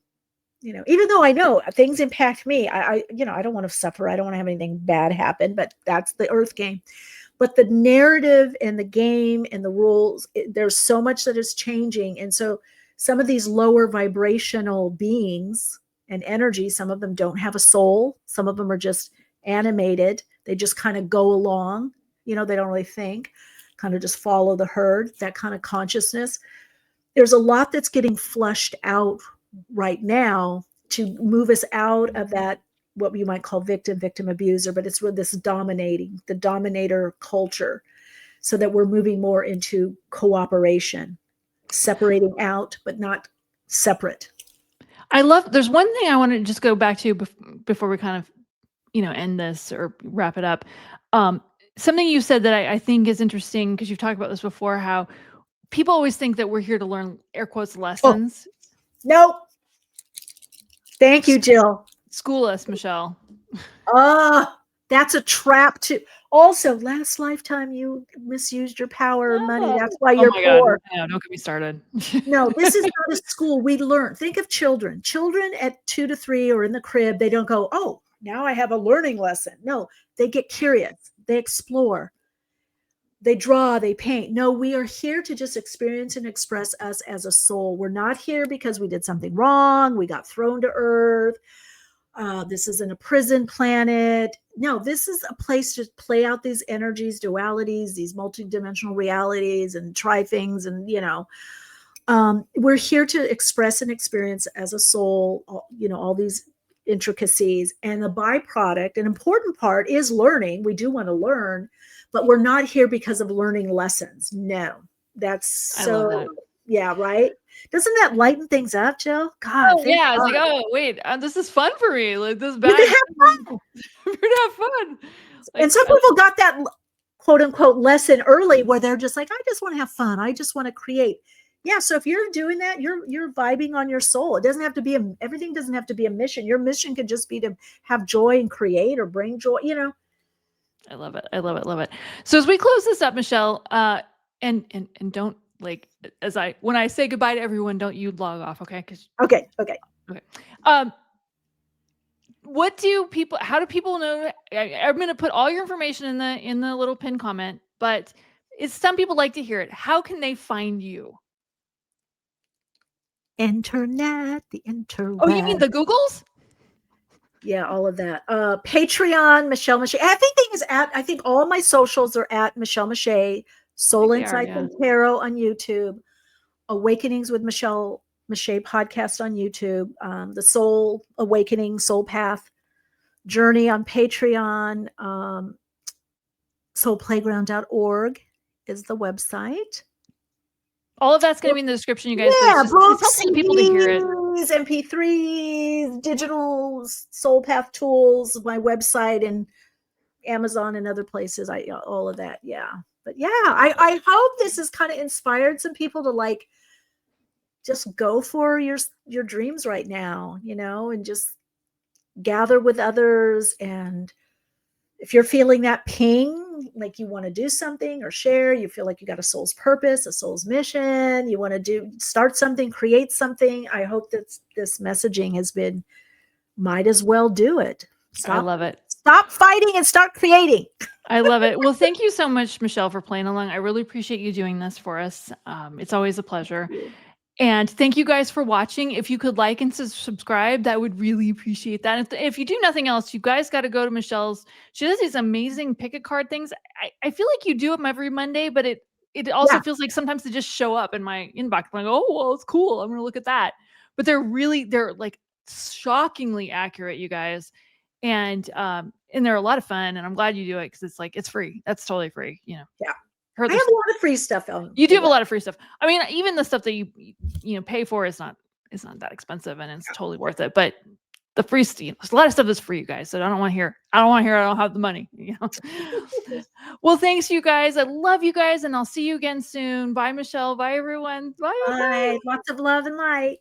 Even though I know things impact me, I don't want to suffer. I don't want to have anything bad happen, but that's the Earth game. But the narrative and the game and the rules, there's so much that is changing. And so some of these lower vibrational beings and energy, some of them don't have a soul. Some of them are just animated. They just kind of go along. They don't really think, kind of just follow the herd, that kind of consciousness. There's a lot that's getting flushed out right now to move us out of that, what you might call victim abuser, but it's with this the dominator culture, so that we're moving more into cooperation, separating out, but not separate. There's one thing I want to just go back to before we kind of, end this or wrap it up. Something you said that I think is interesting, because you've talked about this before, how people always think that we're here to learn, air quotes, lessons. Nope. Thank you, Jill. School us, Michele. That's a trap too. Also, last lifetime you misused your power and money. That's why you're poor. No, don't get me started. No, this is not a school. We learn. Think of children. Children at 2 to 3 or in the crib, they don't go, oh, now I have a learning lesson. No, they get curious. They explore. They draw, they paint. No, we are here to just experience and express us as a soul. We're not here because we did something wrong. We got thrown to earth. This isn't a prison planet. No, this is a place to play out these energies, dualities, these multidimensional realities, and try things. And, we're here to express and experience as a soul, all these intricacies. And the byproduct, an important part, is learning. We do want to learn, but we're not here because of learning lessons. No, that's so, yeah, right. Doesn't that lighten things up, Jill? God. Oh, yeah. It's like, oh, wait, this is fun for me. Like, this bad. You can have fun. We're gonna have fun. Like, and some people got that quote unquote lesson early, where they're just like, I just want to have fun. I just want to create. Yeah. So if you're doing that, you're vibing on your soul. It doesn't have to be everything doesn't have to be a mission. Your mission could just be to have joy and create or bring joy, I love it. I love it. Love it. So as we close this up, Michele, and don't, like, when I say goodbye to everyone, don't you log off. Okay. Okay. How do people know? I'm going to put all your information in the little pin comment, but some people like to hear it. How can they find you? Internet, the interweb. Oh, you mean the Googles? Yeah, all of that. Patreon, Michele Meiche. I think all my socials are at Michele Meiche. Soul Insights and Tarot on YouTube. Awakenings with Michele Meiche podcast on YouTube. The Soul Awakening, Soul Path Journey on Patreon. Soulplayground.org is the website. All of that's going to be in the description, you guys. Yeah, books, it's helpful people to hear it. MP3s, digital soul path tools, my website, and Amazon and other places. All of that. Yeah. But yeah, I hope this has kind of inspired some people to, like, just go for your dreams right now, and just gather with others and if you're feeling that ping, like you want to do something or share, you feel like you got a soul's purpose, a soul's mission, you want to start something, create something. I hope that this messaging has been, might as well do it. I love it. Stop fighting and start creating. I love it. Well, thank you so much, Michele, for playing along. I really appreciate you doing this for us. It's always a pleasure. And thank you guys for watching. If you could like and subscribe, that would really appreciate that. If you do nothing else, you guys got to go to Michele's. She does these amazing pick a card things. I feel like you do them every Monday, but it also feels like sometimes they just show up in my inbox. I'm like, oh, well, it's cool. I'm going to look at that. But they're like shockingly accurate, you guys. And they're a lot of fun. And I'm glad you do it because it's like, it's free. That's totally free. You know? Yeah. I have a lot of free stuff on. You do have a lot of free stuff. I mean, even the stuff that you pay for is not that expensive, and it's totally worth it. But the free stuff, there's a lot of stuff that's free, you guys. So I don't want to hear I don't have the money. You know. Well, thanks, you guys. I love you guys, and I'll see you again soon. Bye, Michele. Bye, everyone. Bye. Bye. Lots of love and light.